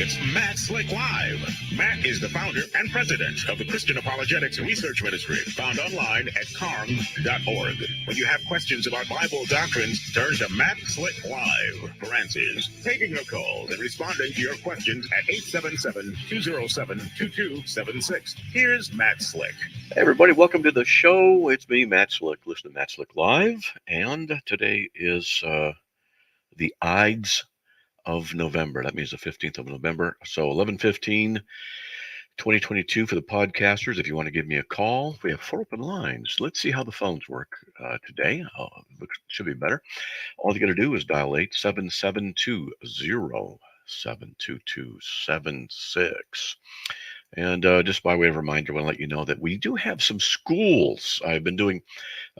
It's Matt Slick Live. Matt is the founder and president of the Christian Apologetics Research Ministry, found online at CARM.org. When you have questions about Bible doctrines, turn to Matt Slick Live for answers. Taking your calls and responding to your questions at 877-207-2276. Here's Matt Slick. Hey everybody, welcome to the show. It's me, Matt Slick. Listen to Matt Slick Live, and today is the Ides of November. That means the 15th of November. So 11/15/2022 for the podcasters. If you want to give me a call, we have 4 open lines. Let's see how the phones work today. Should be better. All you got to do is dial 877-207-2276. And just by way of reminder, I want to let you know that we do have some schools. I've been doing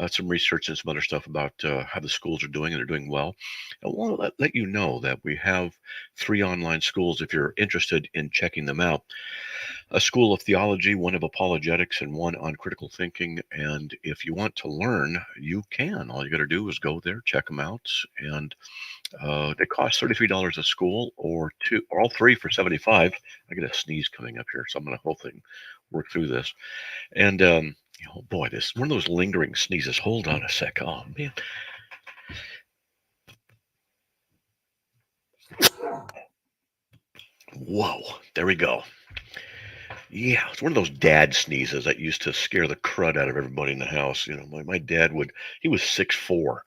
some research and some other stuff about how the schools are doing, and they're doing well. I want to let you know that we have 3 online schools if you're interested in checking them out. A school of theology, one of apologetics, and one on critical thinking. And if you want to learn, you can. All you got to do is go there, check them out, and they cost $33 a school, or all 3 for $75. I get a sneeze coming up here, so I'm going to hopefully work through this. And oh boy, this one of those lingering sneezes. Hold on a sec. Oh man. Whoa, there we go. Yeah, it's one of those dad sneezes that used to scare the crud out of everybody in the house. You know, my dad he was 6'4",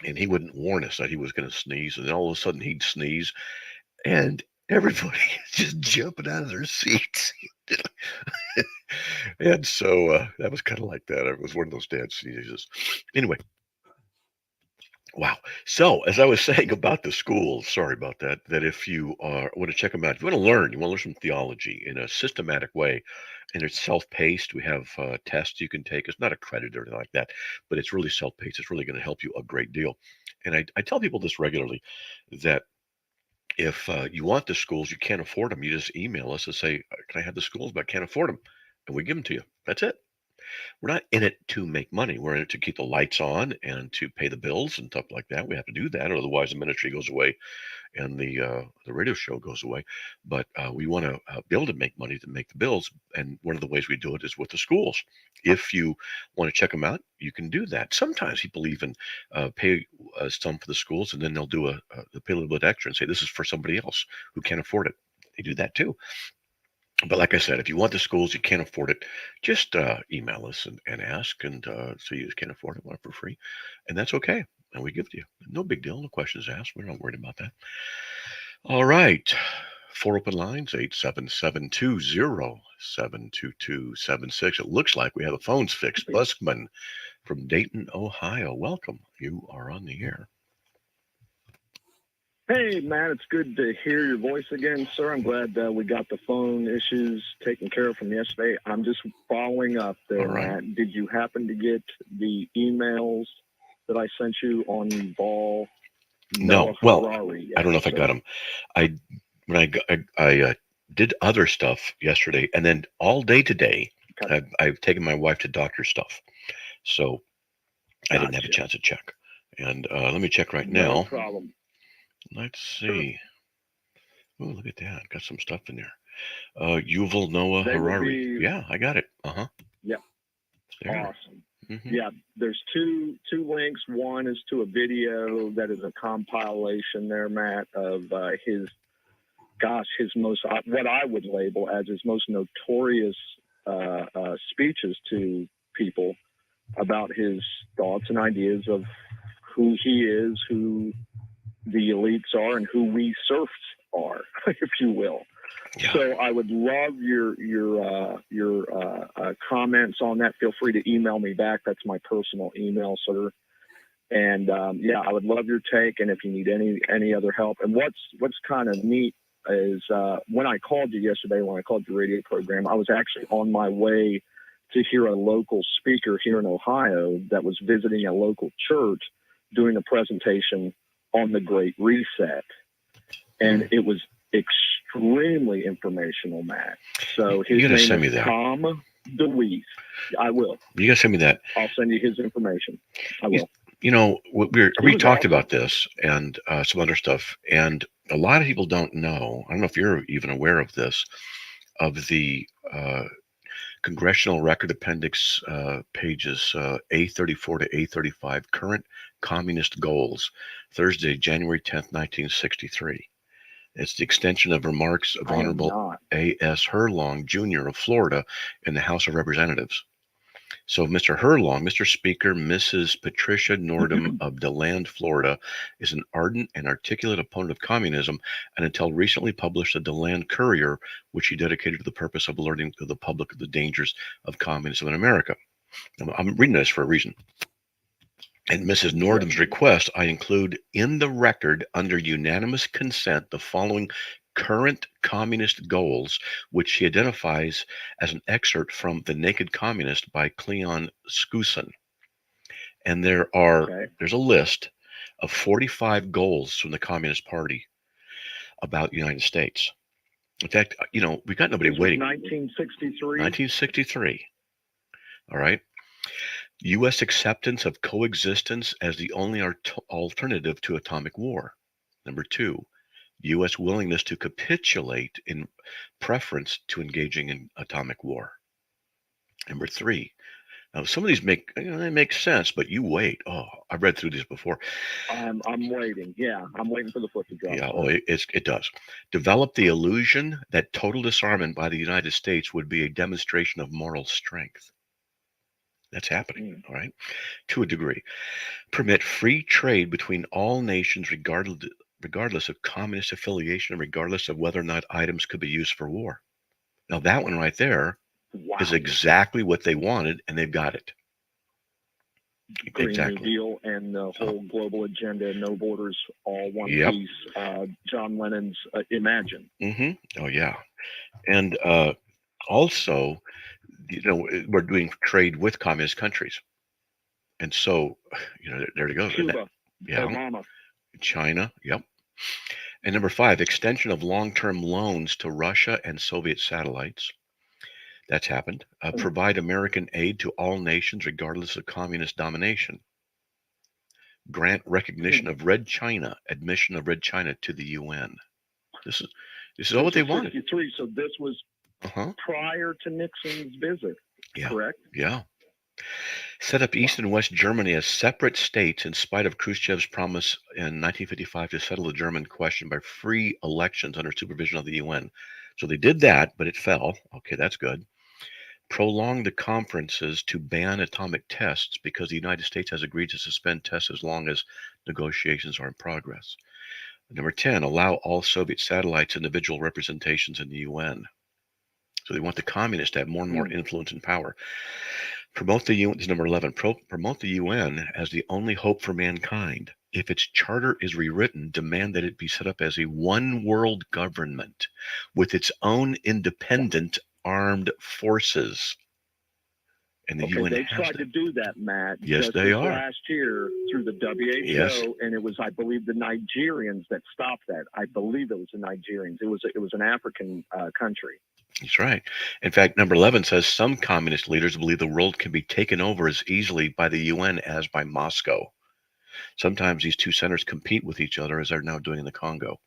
and he wouldn't warn us that he was going to sneeze, and then all of a sudden he'd sneeze, and everybody just jumping out of their seats. And so that was kind of like that. It was one of those dad sneezes. Anyway. Wow. So as I was saying about the schools, sorry about that, that if you want to check them out, if you want to learn some theology in a systematic way, and it's self-paced, we have tests you can take. It's not accredited or anything like that, but it's really self-paced. It's really going to help you a great deal. And I tell people this regularly, that if you want the schools, you can't afford them, you just email us and say, can I have the schools, but I can't afford them. And we give them to you. That's it. We're not in it to make money. We're in it to keep the lights on and to pay the bills and stuff like that. We have to do that, otherwise the ministry goes away and the radio show goes away. But we want to be able to make money to make the bills, and one of the ways we do it is with the schools. If you want to check them out, you can do that. Sometimes people even pay some for the schools, and then they'll do they'll pay a little bit extra and say this is for somebody else who can't afford it. They do that too. But like I said, if you want the schools, you can't afford it, just email us and ask, and so you just can't afford it, want it for free, and that's okay. And we give it to you. No big deal. No questions asked. We're not worried about that. All right. 4 open lines, 877-207-2276. It looks like we have the phones fixed. Buskman from Dayton, Ohio. Welcome. You are on the air. Hey, Matt, it's good to hear your voice again, sir. I'm glad we got the phone issues taken care of from yesterday. I'm just following up there, right. Matt. Did you happen to get the emails that I sent you on Vol? No. Well, I don't know if I got them. I did other stuff yesterday, and then all day today, okay. I've taken my wife to doctor stuff. So I didn't have a chance to check. And let me check right now. No problem. Let's see. Oh, look at that. Got some stuff in there. Yuval Noah Harari. Yeah, I got it. Uh-huh. Yeah. There. Awesome. Mm-hmm. Yeah, there's two links. One is to a video that is a compilation there, Matt, of his most, what I would label as his most notorious speeches to people about his thoughts and ideas of who he is, who the elites are, and who we serfs are, if you will. Yeah. So I would love your comments on that. Feel free to email me back. That's my personal email, sir. And I would love your take. And if you need any other help, and what's kind of neat is when I called you yesterday, when I called your radio program, I was actually on my way to hear a local speaker here in Ohio that was visiting a local church doing a presentation on the Great Reset. And it was extremely informational, Matt. So his name is Tom DeWeese. I will. You got to send me that. I'll send you his information. I will. You know, we talked about this and some other stuff, and a lot of people don't know. I don't know if you're even aware of this, of the Congressional Record Appendix pages A34 to A35, Current Communist Goals, Thursday, January 10th, 1963. It's the extension of remarks of Honorable A.S. Herlong, Jr. of Florida in the House of Representatives. So Mr. Herlong, Mr. Speaker, Mrs. Patricia Nordham of DeLand, Florida, is an ardent and articulate opponent of communism, and until recently published the DeLand Courier, which he dedicated to the purpose of alerting the public of the dangers of communism in America. I'm reading this for a reason. At Mrs. Nordham's request, I include in the record under unanimous consent the following current communist goals, which she identifies as an excerpt from The Naked Communist by Cleon Skousen. And there's a list of 45 goals from the Communist Party about the United States. In fact, we got nobody waiting. 1963. 1963. All right. U.S. acceptance of coexistence as the only alternative to atomic war. Number 2, U.S. willingness to capitulate in preference to engaging in atomic war. Number 3, now some of these they make sense, but you wait. Oh, I've read through these before. I'm waiting. Yeah, I'm waiting for the foot to drop. Yeah, it does. Develop the illusion that total disarmament by the United States would be a demonstration of moral strength. That's happening, all right, to a degree. Permit free trade between all nations regardless of communist affiliation and regardless of whether or not items could be used for war. Now, that one right there is exactly what they wanted, and they've got it. Green New Deal and the whole global agenda, no borders, all one piece. John Lennon's Imagine. Oh, yeah. And also, we're doing trade with communist countries. And so, there it goes. Cuba, Obama. China, yep. And number 5, extension of long-term loans to Russia and Soviet satellites. That's happened. Provide American aid to all nations regardless of communist domination. Grant recognition of Red China, admission of Red China to the UN. This is all what they wanted. 63, so this was prior to Nixon's visit, correct? Yeah. Set up East and West Germany as separate states in spite of Khrushchev's promise in 1955 to settle the German question by free elections under supervision of the UN. So they did that, but it fell. Okay, that's good. Prolong the conferences to ban atomic tests because the United States has agreed to suspend tests as long as negotiations are in progress. Number 10, allow all Soviet satellites individual representations in the UN. So they want the communists to have more and more influence and power. Promote the UN, this is number 11, promote the UN as the only hope for mankind. If its charter is rewritten, demand that it be set up as a one world government with its own independent armed forces. And the UN they tried to do that, Matt. Yes, they are. Last year through the WHO, and it was, I believe, the Nigerians that stopped that. I believe it was the Nigerians. It was an African country. That's right. In fact, number 11 says some communist leaders believe the world can be taken over as easily by the UN as by Moscow. Sometimes these two centers compete with each other, as they're now doing in the Congo.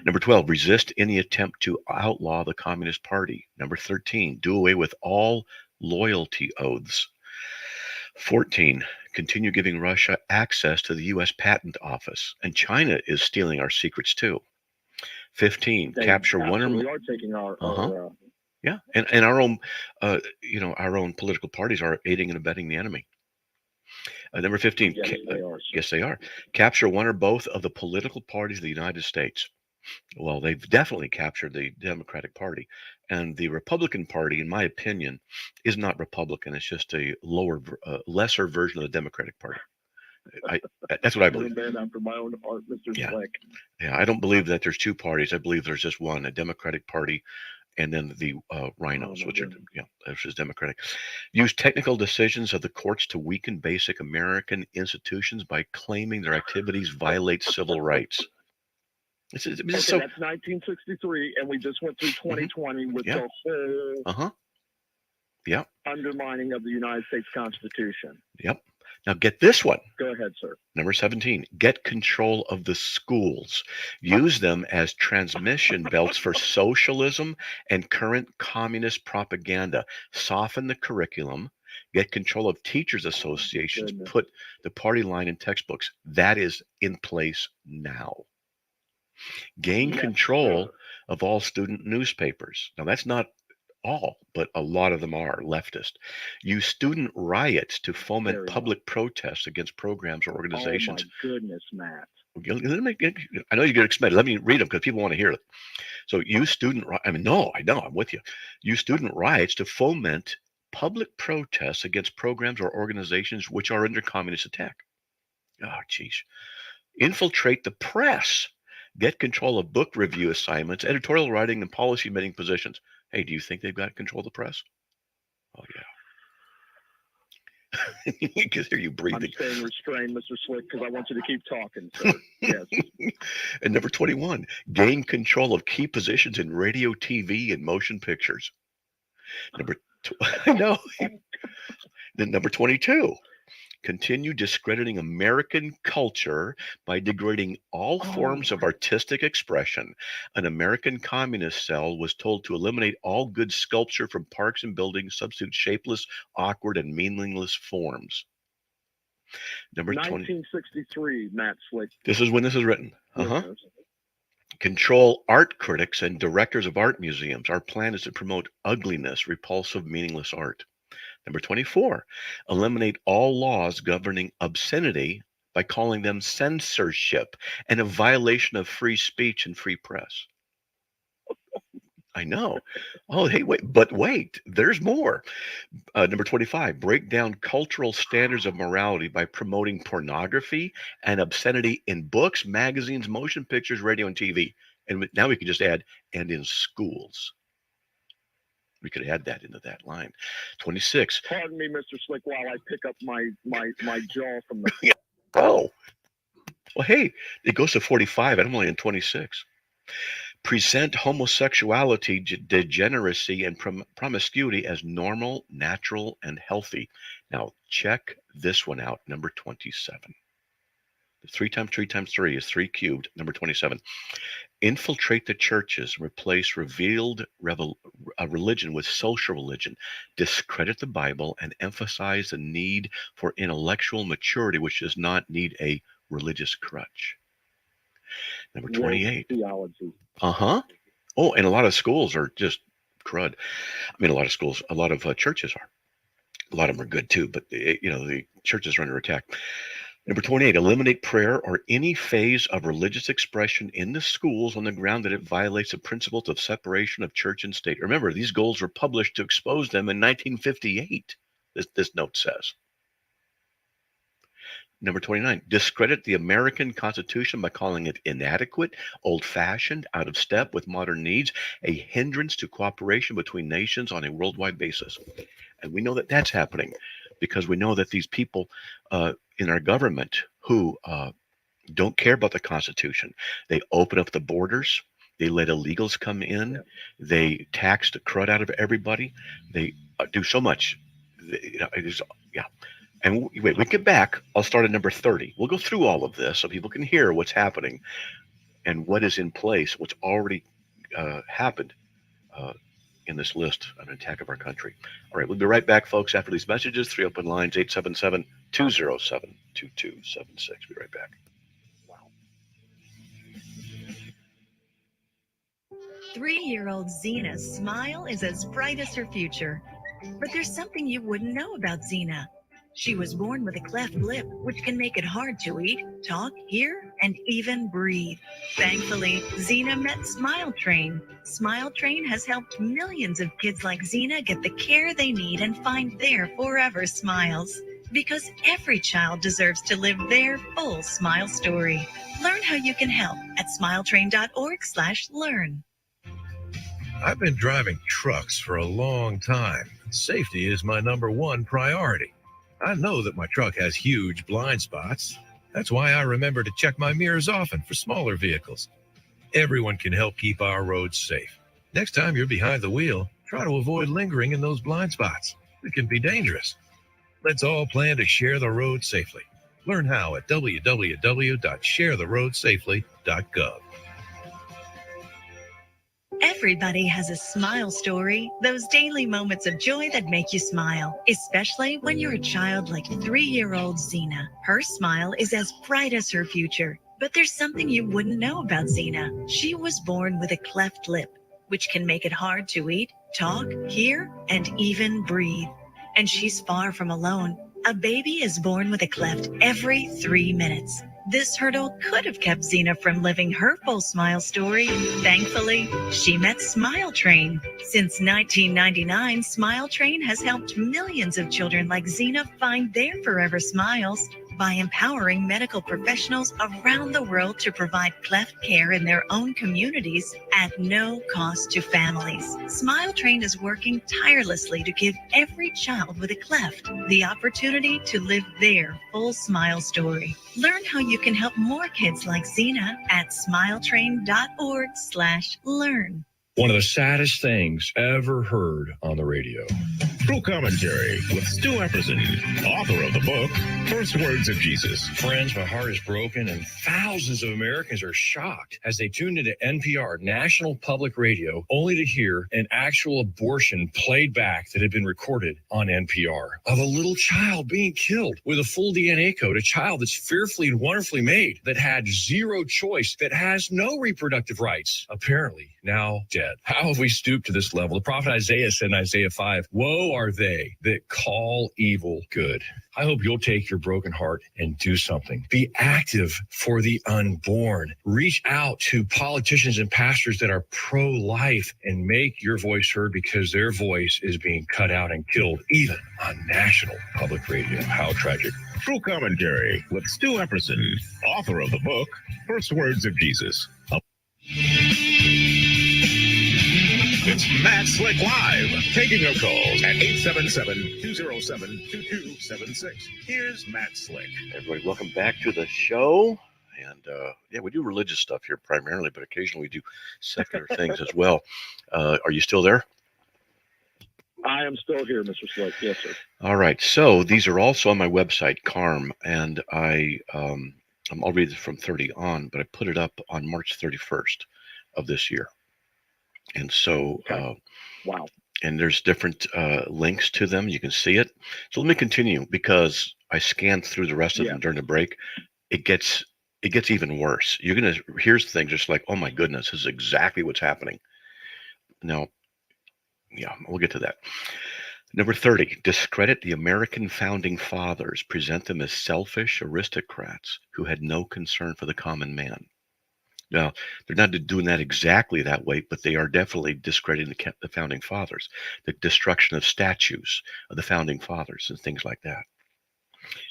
Number 12, resist any attempt to outlaw the Communist Party. Number 13, do away with all loyalty oaths. 14, continue giving Russia access to the U.S. Patent Office. And China is stealing our secrets too. 15, capture one or more. We are taking our yeah, and our own, our own political parties are aiding and abetting the enemy. Number 15, yes, they are. Capture one or both of the political parties of the United States. Well, they've definitely captured the Democratic Party, and the Republican Party, in my opinion, is not Republican. It's just a lesser version of the Democratic Party. That's what I believe. After my own heart, Mr. Fleck. Yeah, I don't believe that there's two parties. I believe there's just one, a Democratic Party, and then the rhinos, which is Democratic. Use technical decisions of the courts to weaken basic American institutions by claiming their activities violate civil rights. That's 1963, and we just went through 2020 with the whole undermining of the United States Constitution. Yep. Now get this one. Go ahead, sir. Number 17, get control of the schools. Use them as transmission belts for socialism and current communist propaganda. Soften the curriculum. Get control of teachers' associations. Goodness. Put the party line in textbooks. That is in place now. Gain Yes, control sir. of all student newspapers. Now, that's not all, but a lot of them are leftist. Use student riots to foment Very public protests against programs or Oh, my organizations. goodness, Matt. I know you get excited. Let me read them because people want to hear it. So use I'm with you. Use student riots to foment public protests against programs or organizations which are under communist attack. Oh, geez. Infiltrate the press. Get control of book review assignments, editorial writing, and policy making positions. Hey, do you think they've got control of the press? Oh, yeah. You can hear you I'm breathing. staying restrained, Mr. Slick, because I want you to keep talking, sir. Yes. And number 21, gain control of key positions in radio, TV, and motion pictures. I know. Then number 22, continue discrediting American culture by degrading all forms of artistic expression. An American communist cell was told to eliminate all good sculpture from parks and buildings, substitute shapeless, awkward, and meaningless forms. Number 20. 1963, Matt Slick. This is when this is written. Listeners. Control art critics and directors of art museums. Our plan is to promote ugliness, repulsive, meaningless art. Number 24, eliminate all laws governing obscenity by calling them censorship and a violation of free speech and free press. I know. Oh, hey, wait, there's more. Number 25, break down cultural standards of morality by promoting pornography and obscenity in books, magazines, motion pictures, radio, and TV. And now we can just add, and in schools. We could add that into that line. 26. Pardon me, Mr. Slick, while I pick up my jaw from the Oh, well, hey, it goes to 45, and I'm only in 26. Present homosexuality, degeneracy, and promiscuity as normal, natural, and healthy. Now, check this one out, number 27. 3 times 3 times 3 is 3 cubed, number 27. Infiltrate the churches, replace revealed religion with social religion, discredit the Bible, and emphasize the need for intellectual maturity, which does not need a religious crutch. Number 28. Theology. Oh, and a lot of schools are just crud. I mean, a lot of churches are. A lot of them are good too, but the churches are under attack. Number 28, eliminate prayer or any phase of religious expression in the schools on the ground that it violates the principles of separation of church and state. Remember, these goals were published to expose them in 1958, this note says. Number 29, discredit the American Constitution by calling it inadequate, old-fashioned, out of step with modern needs, a hindrance to cooperation between nations on a worldwide basis. And we know that that's happening because we know that these people in our government who don't care about the Constitution, they open up the borders, they let illegals come in, they tax the crud out of everybody, they do so much. And wait, we get back. I'll start at number 30. We'll go through all of this so people can hear what's happening and what is in place, what's already happened in this list of an attack of our country. All right, we'll be right back, folks, after these messages. 3 open lines, 877-207-2276. Be right back. Wow. 3-year-old Zena's smile is as bright as her future. But there's something you wouldn't know about Zena. She was born with a cleft lip, which can make it hard to eat, talk, hear, and even breathe. Thankfully, Zena met Smile Train. Smile Train has helped millions of kids like Zena get the care they need and find their forever smiles. Because every child deserves to live their full smile story. Learn how you can help at smiletrain.org/learn. I've been driving trucks for a long time. Safety is my #1 priority. I know that my truck has huge blind spots. That's why I remember to check my mirrors often for smaller vehicles. Everyone can help keep our roads safe. Next time you're behind the wheel, try to avoid lingering in those blind spots. It can be dangerous. Let's all plan to share the road safely. Learn how at www.sharetheroadsafely.gov. Everybody has a smile story, those daily moments of joy that make you smile, especially when you're a child like 3-year-old Xena. Her smile is as bright as her future. But there's something you wouldn't know about Xena. She was born with a cleft lip, which can make it hard to eat, talk, hear, and even breathe. And she's far from alone. A baby is born with a cleft every 3 minutes. This hurdle could have kept Xena from living her full smile story. Thankfully, she met Smile Train. Since 1999, Smile Train has helped millions of children like Xena find their forever smiles by empowering medical professionals around the world to provide cleft care in their own communities at no cost to families. Smile Train is working tirelessly to give every child with a cleft the opportunity to live their full smile story. Learn how you can help more kids like Xena at smiletrain.org/learn. One of the saddest things ever heard on the radio. True Commentary with Stu Epperson, author of the book, First Words of Jesus. Friends, my heart is broken, and thousands of Americans are shocked as they tuned into NPR, National Public Radio, only to hear an actual abortion played back that had been recorded on NPR of a little child being killed with a full DNA code, a child that's fearfully and wonderfully made, that had zero choice, that has no reproductive rights, apparently now dead. How have we stooped to this level? The prophet Isaiah said in Isaiah 5, "Woe are they that call evil good." I hope you'll take your broken heart and do something. Be active for the unborn. Reach out to politicians and pastors that are pro-life and make your voice heard, because their voice is being cut out and killed, even on National Public Radio. How tragic. True Commentary with Stu Epperson, author of the book, First Words of Jesus. It's Matt Slick Live, taking your calls at 877-207-2276. Here's Matt Slick. Everybody, welcome back to the show. And we do religious stuff here primarily, but occasionally we do secular things as well. Are you still there? I am still here, Mr. Slick. Yes, sir. All right. So these are also on my website, CARM, and I'll read it from 30 on, but I put it up on March 31st of this year. And so, wow. And there's different links to them. You can see it. So let me continue, because I scanned through the rest of them during the break. It gets even worse. You're going to hear things just like, oh my goodness, this is exactly what's happening. Now, we'll get to that. Number 30, discredit the American founding fathers, present them as selfish aristocrats who had no concern for the common man. Now, they're not doing that exactly that way, but they are definitely discrediting the founding fathers, the destruction of statues of the founding fathers and things like that.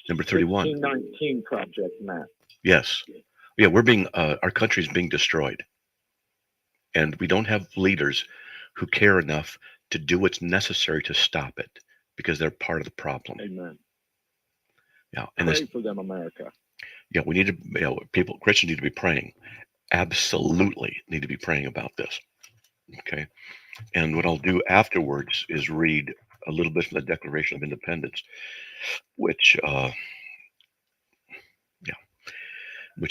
Number 31. 1619 Project, Matt. Yes. Yeah, our country's being destroyed. And we don't have leaders who care enough to do what's necessary to stop it, because they're part of the problem. Amen. Yeah. And pray for them, America. Yeah, we need to, Christians need to be praying. Absolutely need to be praying about this. Okay. And what I'll do afterwards is read a little bit from the Declaration of Independence, which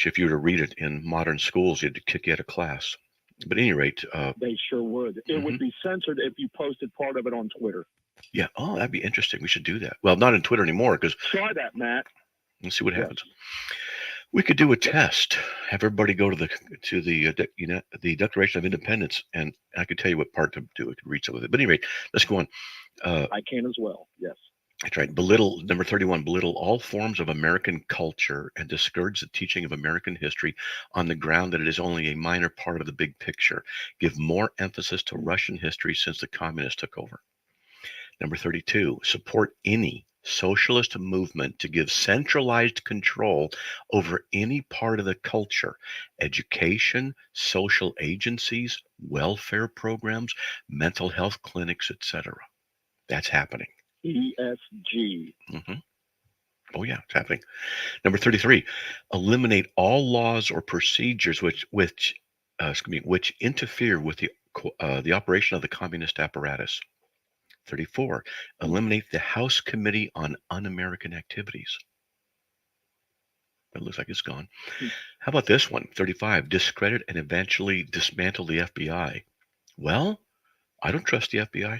if you were to read it in modern schools, you'd kick you out of class. But at any rate, they sure would. It would be censored if you posted part of it on Twitter. Yeah. Oh, that'd be interesting. We should do that. Well, not on Twitter anymore, because try that, Matt. Let's see what happens. We could do a test. Have everybody go to the Declaration of Independence, and I could tell you what part to do. I could read some of it. But anyway, let's go on. I can as well. Yes. That's right. Number 31, belittle all forms of American culture and discourage the teaching of American history on the ground that it is only a minor part of the big picture. Give more emphasis to Russian history since the communists took over. Number 32, support any socialist movement to give centralized control over any part of the culture, education, social agencies, welfare programs, mental health clinics, etc. That's happening. ESG. Oh yeah, it's happening. Number 33, eliminate all laws or procedures which interfere with the operation of the communist apparatus. 34, eliminate the House Committee on Un-American Activities. It looks like it's gone. How about this one? 35, discredit and eventually dismantle the FBI. Well, I don't trust the FBI.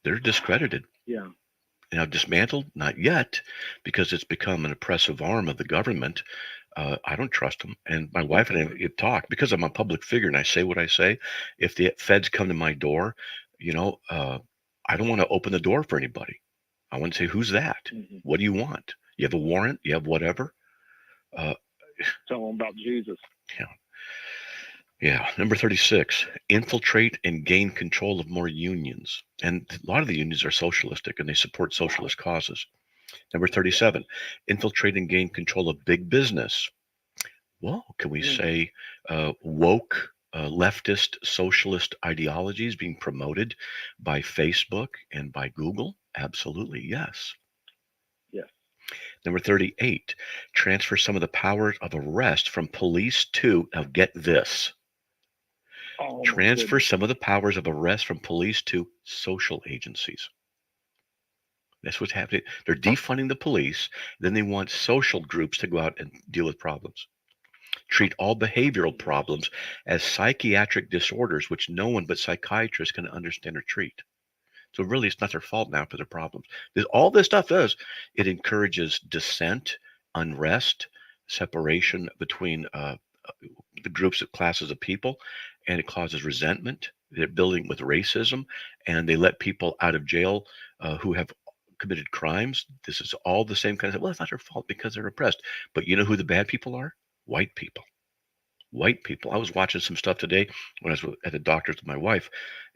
They're discredited. Yeah. Now, dismantled? Not yet, because it's become an oppressive arm of the government. I don't trust them. And my wife and I have talked, because I'm a public figure and I say what I say. If the feds come to my door, I don't want to open the door for anybody. I want to say, who's that? Mm-hmm. What do you want? You have a warrant? You have whatever? Tell them about Jesus. Yeah. Yeah. Number 36, infiltrate and gain control of more unions. And a lot of the unions are socialistic and they support socialist causes. Number 37, infiltrate and gain control of big business. Well, can we say woke leftist socialist ideologies being promoted by Facebook and by Google? Absolutely, yes. Yes. Number 38, transfer some of the powers of arrest from police to, now get this, transfer some of the powers of arrest from police to social agencies. That's what's happening. They're defunding the police. Then they want social groups to go out and deal with problems. Treat all behavioral problems as psychiatric disorders, which no one but psychiatrists can understand or treat. So really, it's not their fault now for their problems. All this stuff does, it encourages dissent, unrest, separation between the groups of classes of people, and it causes resentment. They're building with racism, and they let people out of jail who have committed crimes. This is all the same kind of, well, it's not their fault because they're oppressed. But you know who the bad people are? White people. White people. I was watching some stuff today when I was at the doctor's with my wife,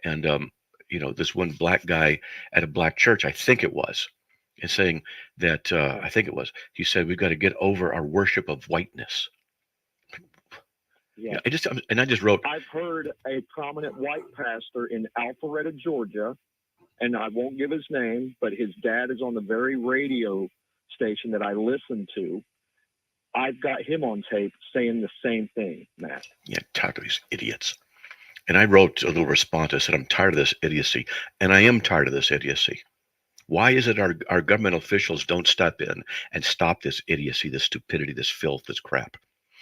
and this one black guy at a black church, I think it was, is saying that he said we've got to get over our worship of whiteness. Yeah. I just wrote. I've heard a prominent white pastor in Alpharetta, Georgia, and I won't give his name, but his dad is on the very radio station that I listen to. I've got him on tape saying the same thing, Matt. Yeah, tired of these idiots. And I wrote a little response. I said, I'm tired of this idiocy. And I am tired of this idiocy. Why is it our government officials don't step in and stop this idiocy, this stupidity, this filth, this crap?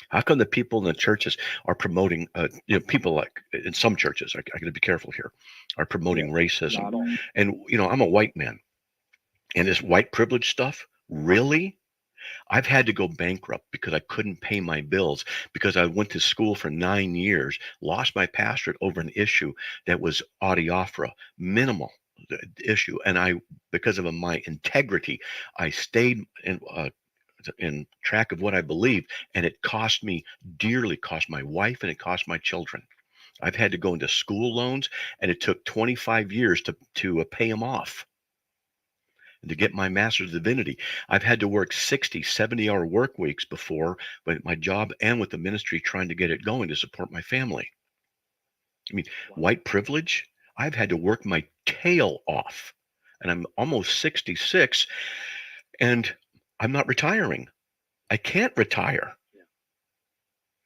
How come the people in the churches are promoting, people like in some churches, I got to be careful here, are promoting racism. And, I'm a white man. And this white privilege stuff, really? I've had to go bankrupt because I couldn't pay my bills, because I went to school for 9 years, lost my pastorate over an issue that was adiaphora, minimal issue. And because of my integrity, I stayed in track of what I believed, and it cost me dearly, cost my wife, and it cost my children. I've had to go into school loans, and it took 25 years to pay them off. To get my master's of divinity. I've had to work 60, 70-hour work weeks before, with my job and with the ministry, trying to get it going to support my family. I mean, white privilege, I've had to work my tail off, and I'm almost 66, and I'm not retiring. I can't retire.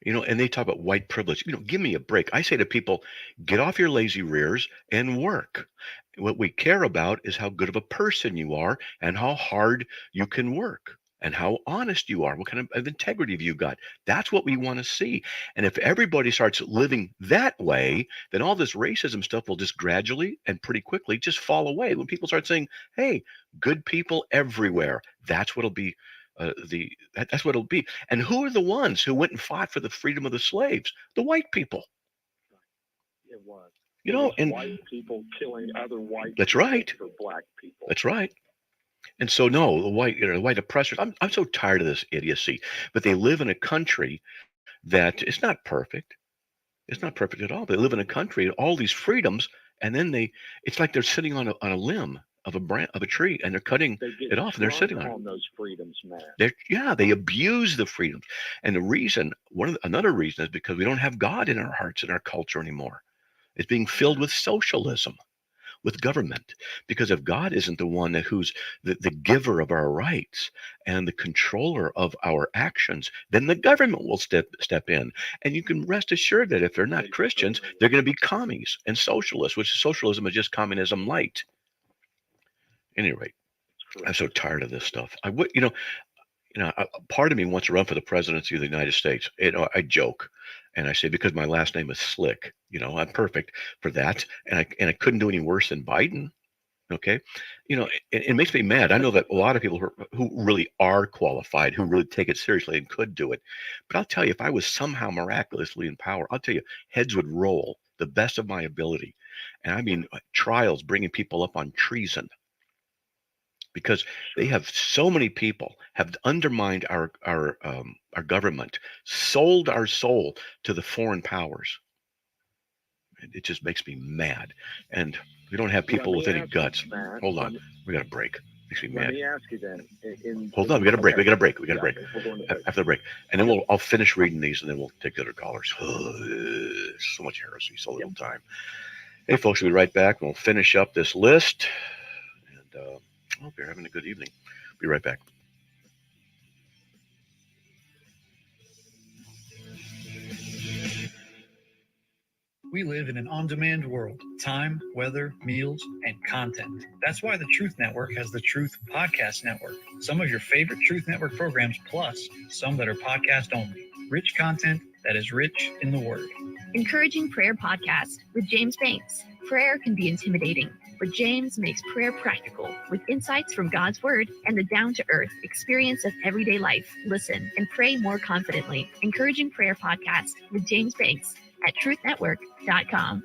And they talk about white privilege. Give me a break. I say to people, get off your lazy rears and work. What we care about is how good of a person you are and how hard you can work and how honest you are. What kind of integrity have you got? That's what we want to see. And if everybody starts living that way, then all this racism stuff will just gradually and pretty quickly just fall away. When people start saying, hey, good people everywhere, that's what'll be. That's what it'll be. And who are the ones who went and fought for the freedom of the slaves? The white people. It was. And white people killing other white. That's right. For black people. That's right. And so no, the white oppressors. I'm so tired of this idiocy. But they live in a country that is not perfect. It's not perfect at all. They live in a country all these freedoms, and then it's like they're sitting on a limb of a tree, and they're cutting it off, and they're sitting on those freedoms, man. They abuse the freedoms. And the reason, another reason, is because we don't have God in our hearts and our culture anymore. It's being filled with socialism. with government. Because if God isn't the one who's the giver of our rights and the controller of our actions, then the government will step in. And you can rest assured that if they're not Christians, they're going to be commies and socialists, which socialism is just communism light. At any rate, I'm so tired of this stuff. I would, part of me wants to run for the presidency of the United States. I joke, and I say because my last name is Slick. I'm perfect for that, and I couldn't do any worse than Biden. Okay, it makes me mad. I know that a lot of people who really are qualified, who really take it seriously and could do it. But I'll tell you, if I was somehow miraculously in power, I'll tell you, heads would roll the best of my ability, and I mean trials, bringing people up on treason. Because they have so many people have undermined our government, sold our soul to the foreign powers. It just makes me mad, and we don't have people with any guts. Hold on, we got a break. Makes me mad. Let me ask you then. Hold on, we got a break. We got a break. We got a break. We'll go into break. After the break, and then I'll finish reading these, and then we'll take the other callers. So much heresy, so little time. Hey, folks, we'll be right back. We'll finish up this list, and I hope you're having a good evening. Be right back. We live in an on-demand world. Time, weather, meals, and content. That's why the Truth Network has the Truth Podcast Network. Some of your favorite Truth Network programs, plus some that are podcast only. Rich content that is rich in the Word. Encouraging Prayer Podcast with James Banks. Prayer can be intimidating, but James makes prayer practical with insights from God's Word and the down-to-earth experience of everyday life. Listen and pray more confidently. Encouraging Prayer Podcast with James Banks at truthnetwork.com.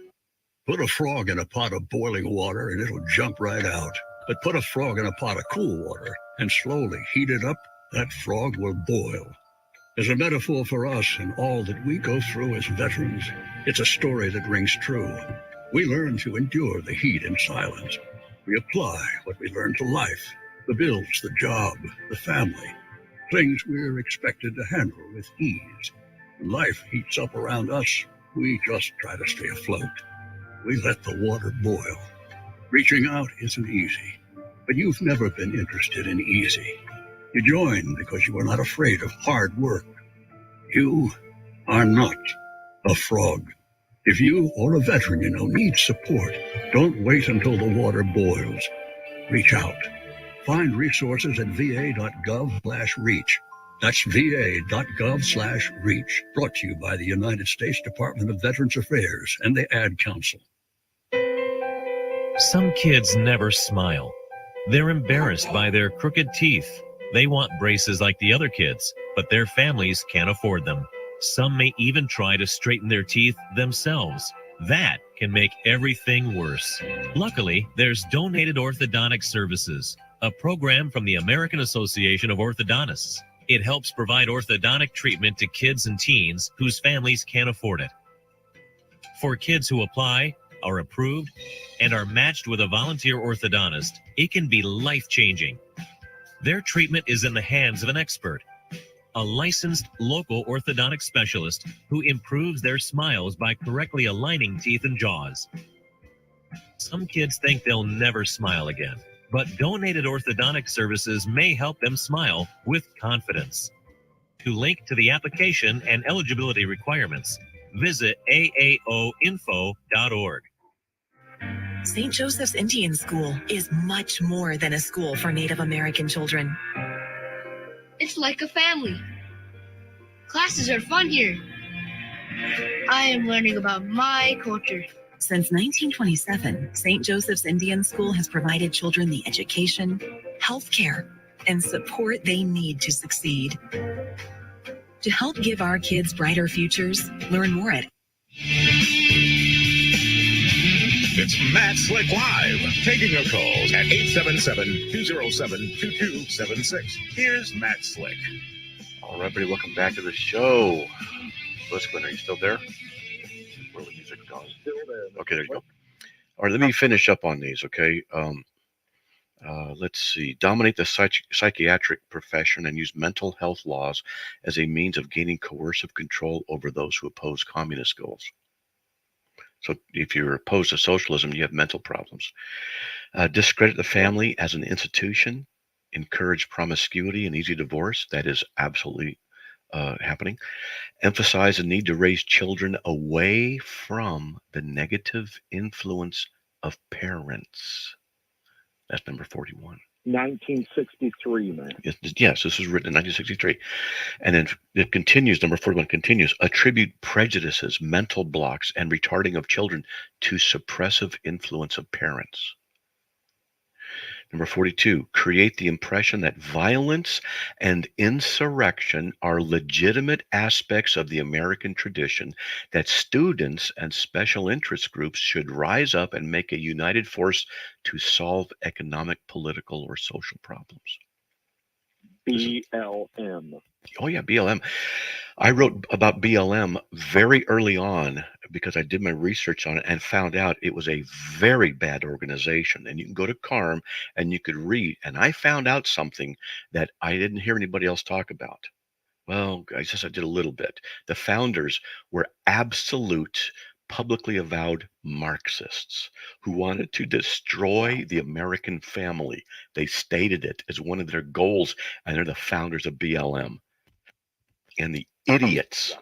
Put a frog in a pot of boiling water and it'll jump right out. But put a frog in a pot of cool water and slowly heat it up, that frog will boil. As a metaphor for us and all that we go through as veterans, it's a story that rings true. We learn to endure the heat in silence. We apply what we learn to life, the bills, the job, the family, things we're expected to handle with ease. When life heats up around us, we just try to stay afloat. We let the water boil. Reaching out isn't easy, but you've never been interested in easy. You join because you are not afraid of hard work. You are not a frog. If you or a veteran you know needs support, don't wait until the water boils. Reach out. Find resources at va.gov/reach. That's va.gov/reach. Brought to you by the United States Department of Veterans Affairs and the Ad Council. Some kids never smile. They're embarrassed by their crooked teeth. They want braces like the other kids, but their families can't afford them. Some may even try to straighten their teeth themselves. That can make everything worse. Luckily, there's Donated Orthodontic Services, a program from the American Association of Orthodontists. It helps provide orthodontic treatment to kids and teens whose families can't afford it. For kids who apply, are approved, and are matched with a volunteer orthodontist, it can be life-changing. Their treatment is in the hands of an expert, a licensed local orthodontic specialist who improves their smiles by correctly aligning teeth and jaws. Some kids think they'll never smile again, but Donated Orthodontic Services may help them smile with confidence. To link to the application and eligibility requirements, visit aaoinfo.org. St. Joseph's Indian School is much more than a school for Native American children. It's like a family. Classes are fun here. I am learning about my culture. Since 1927, St. Joseph's Indian School has provided children the education, health care, and support they need to succeed. To help give our kids brighter futures, learn more at It's Matt Slick Live, taking your calls at 877-207-2276. Here's Matt Slick. All right, everybody, welcome back to the show. Liskman, are you still there? Where the music gone? Still there. Okay, there you go. All right, let me finish up on these, okay? Let's see. Dominate the psychiatric profession and use mental health laws as a means of gaining coercive control over those who oppose communist goals. So if you're opposed to socialism, you have mental problems. Discredit the family as an institution, encourage promiscuity and easy divorce. That is absolutely happening. Emphasize the need to raise children away from the negative influence of parents. That's number 41. 1963, man. Yes, this was written in 1963. And then it continues, number 41 continues, attribute prejudices, mental blocks, and retarding of children to suppressive influence of parents. Number 42, create the impression that violence and insurrection are legitimate aspects of the American tradition, that students and special interest groups should rise up and make a united force to solve economic, political, or social problems. BLM. Oh, yeah, BLM. I wrote about BLM very early on because I did my research on it and found out it was a very bad organization. And you can go to CARM and you could read. And I found out something that I didn't hear anybody else talk about. Well, I guess I did a little bit. The founders were absolute, publicly avowed Marxists who wanted to destroy the American family. They stated it as one of their goals, and they're the founders of BLM. And the idiots,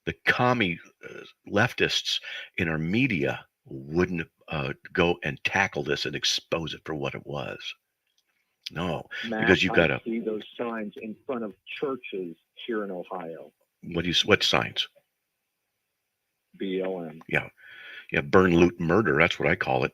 the commie leftists in our media wouldn't go and tackle this and expose it for what it was. No, Matt, because you got to see those signs in front of churches here in Ohio. What signs? BLM. Yeah, burn, loot, murder. That's what I call it.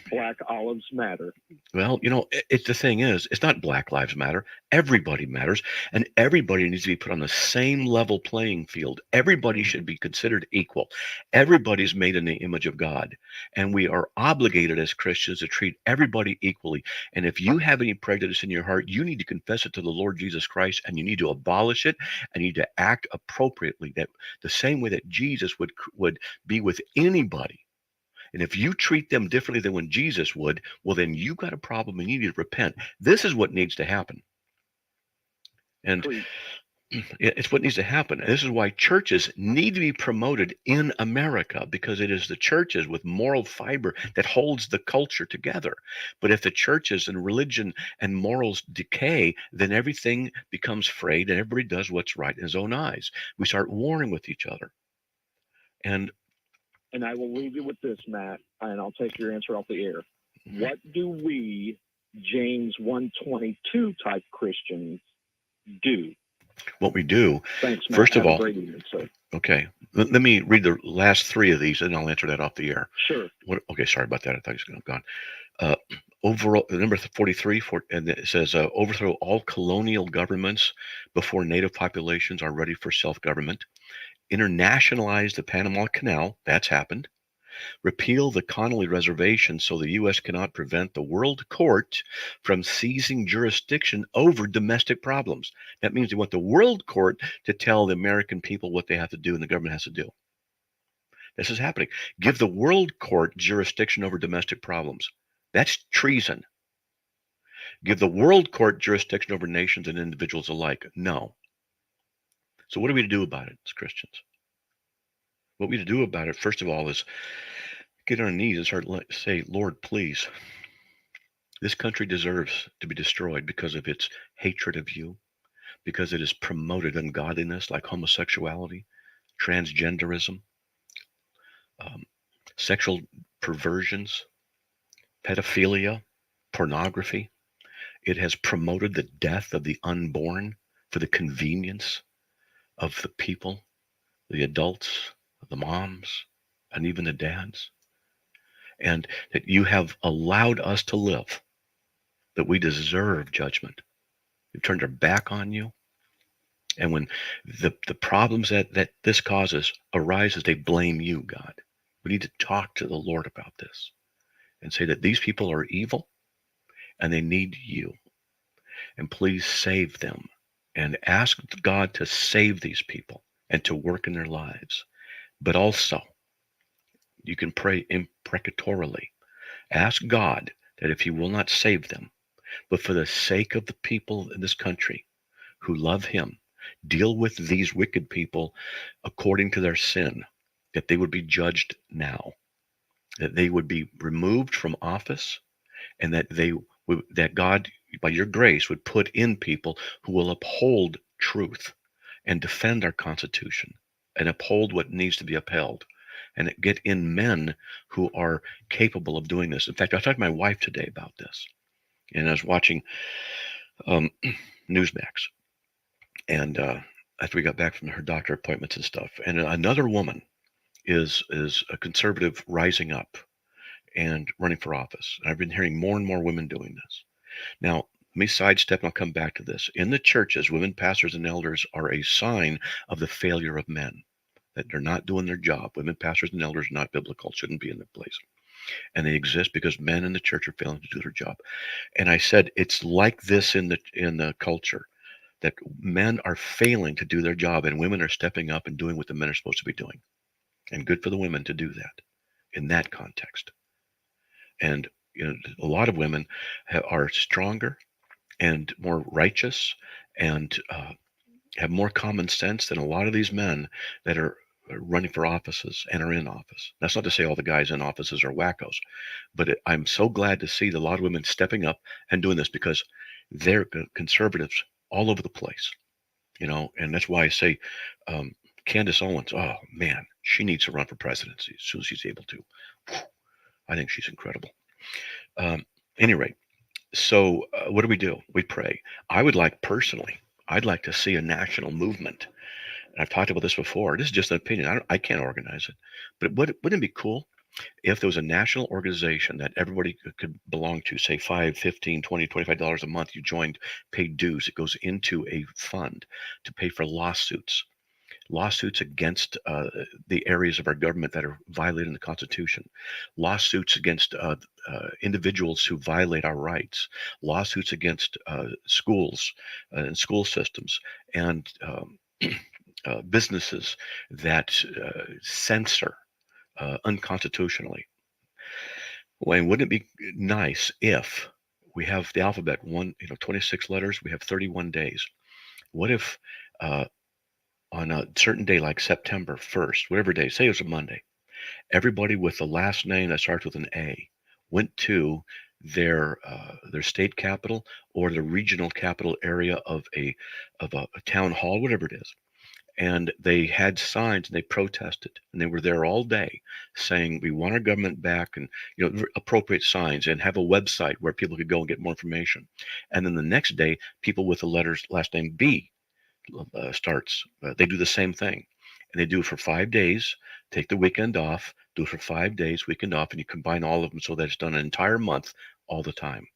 Black Olives Matter. Well, it's the thing is, it's not Black Lives Matter. Everybody matters, and everybody needs to be put on the same level playing field. Everybody should be considered equal. Everybody's made in the image of God, and we are obligated as Christians to treat everybody equally. And if you have any prejudice in your heart, you need to confess it to the Lord Jesus Christ, and you need to abolish it, and you need to act appropriately. That the same way that Jesus would be with anybody. And if you treat them differently than when Jesus would, well, then you got a problem and you need to repent. This is what needs to happen. And it's what needs to happen. And this is why churches need to be promoted in America, because it is the churches with moral fiber that holds the culture together. But if the churches and religion and morals decay, then everything becomes frayed and everybody does what's right in his own eyes. We start warring with each other. And I will leave you with this, Matt, and I'll take your answer off the air. What do we, James 1:22 type Christians, do? What we do, thanks, Matt. First of all, great evening, sir. Okay, let me read the last three of these, and I'll answer that off the air. Sure. Okay, sorry about that. I thought he was gone. Overall, number 43, and it says, overthrow all colonial governments before native populations are ready for self-government. Internationalize the Panama Canal. That's happened. Repeal the Connolly Reservation so the U.S. cannot prevent the World Court from seizing jurisdiction over domestic problems. That means they want the World Court to tell the American people what they have to do and the government has to do. This is happening. Give the World Court jurisdiction over domestic problems. That's treason. Give the World Court jurisdiction over nations and individuals alike. No. So what are we to do about it as Christians? What we to do about it, first of all, is get on our knees and start say, Lord, please, this country deserves to be destroyed because of its hatred of you, because it has promoted ungodliness like homosexuality, transgenderism, sexual perversions, pedophilia, pornography. It has promoted the death of the unborn for the convenience of the people, the adults, the moms, and even the dads. And that you have allowed us to live, that we deserve judgment. We've turned our back on you. And when the problems that this causes arises, they blame you, God. We need to talk to the Lord about this and say that these people are evil and they need you. And please save them. And ask God to save these people and to work in their lives. But also, you can pray imprecatorily. Ask God that if he will not save them, but for the sake of the people in this country who love him, deal with these wicked people according to their sin that they would be judged now, that they would be removed from office, and that that God, by your grace, would put in people who will uphold truth and defend our Constitution and uphold what needs to be upheld, and get in men who are capable of doing this. In fact, I talked to my wife today about this, and I was watching Newsmax, and after we got back from her doctor appointments and stuff, and another woman is a conservative rising up and running for office. And I've been hearing more and more women doing this. Now, let me sidestep and I'll come back to this. In the churches, women pastors and elders are a sign of the failure of men, that they're not doing their job. Women pastors and elders are not biblical, shouldn't be in their place. And they exist because men in the church are failing to do their job. And I said, it's like this in the culture, that men are failing to do their job and women are stepping up and doing what the men are supposed to be doing. And good for the women to do that in that context. And a lot of women are stronger and more righteous and have more common sense than a lot of these men that are running for offices and are in office. That's not to say all the guys in offices are wackos, but I'm so glad to see a lot of women stepping up and doing this, because they're conservatives all over the place, and that's why I say Candace Owens, oh man, she needs to run for presidency as soon as she's able to. I think she's incredible. Any rate, so what do? We pray. I'd like to see a national movement. And I've talked about this before. This is just an opinion. I can't organize it. But wouldn't it be cool if there was a national organization that everybody could belong to, say $5, $15, $20, $25 a month? You joined, paid dues. It goes into a fund to pay for lawsuits against the areas of our government that are violating the Constitution, lawsuits against individuals who violate our rights, lawsuits against schools and school systems, and businesses that censor unconstitutionally. Well, and wouldn't it be nice if we have the alphabet, 26 letters, we have 31 days. What if on a certain day like September 1st, whatever day, say it was a Monday, everybody with the last name that starts with an A went to their state capital or the regional capital area of a town hall, whatever it is, and they had signs and they protested, and they were there all day saying we want our government back, and appropriate signs, and have a website where people could go and get more information. And then the next day, people with the letters last name B starts. They do the same thing, and they do it for 5 days. Take the weekend off. Do it for 5 days, weekend off, and you combine all of them so that it's done an entire month, all the time,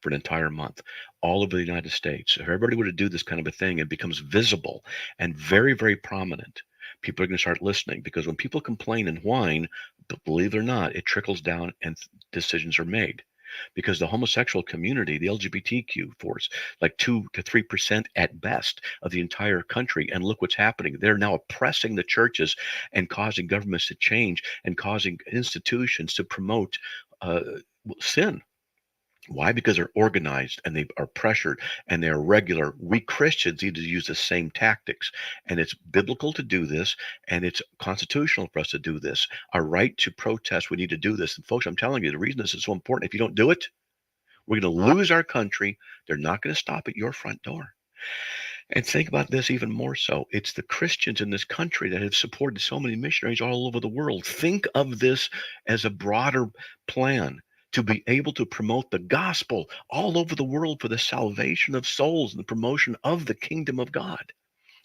for an entire month, all over the United States. If everybody were to do this kind of a thing, it becomes visible and very, very prominent. People are going to start listening, because when people complain and whine, believe it or not, it trickles down and decisions are made. Because the homosexual community, the LGBTQ force, like 2 to 3% at best of the entire country. And look what's happening. They're now oppressing the churches and causing governments to change and causing institutions to promote sin. Why? Because they're organized and they are pressured and they're regular. We Christians need to use the same tactics, and it's biblical to do this, and it's constitutional for us to do this. Our right to protest, we need to do this. And folks, I'm telling you, the reason this is so important, if you don't do it, we're going to lose our country. They're not going to stop at your front door. And think about this even more so. It's the Christians in this country that have supported so many missionaries all over the world. Think of this as a broader plan to be able to promote the gospel all over the world for the salvation of souls and the promotion of the kingdom of God.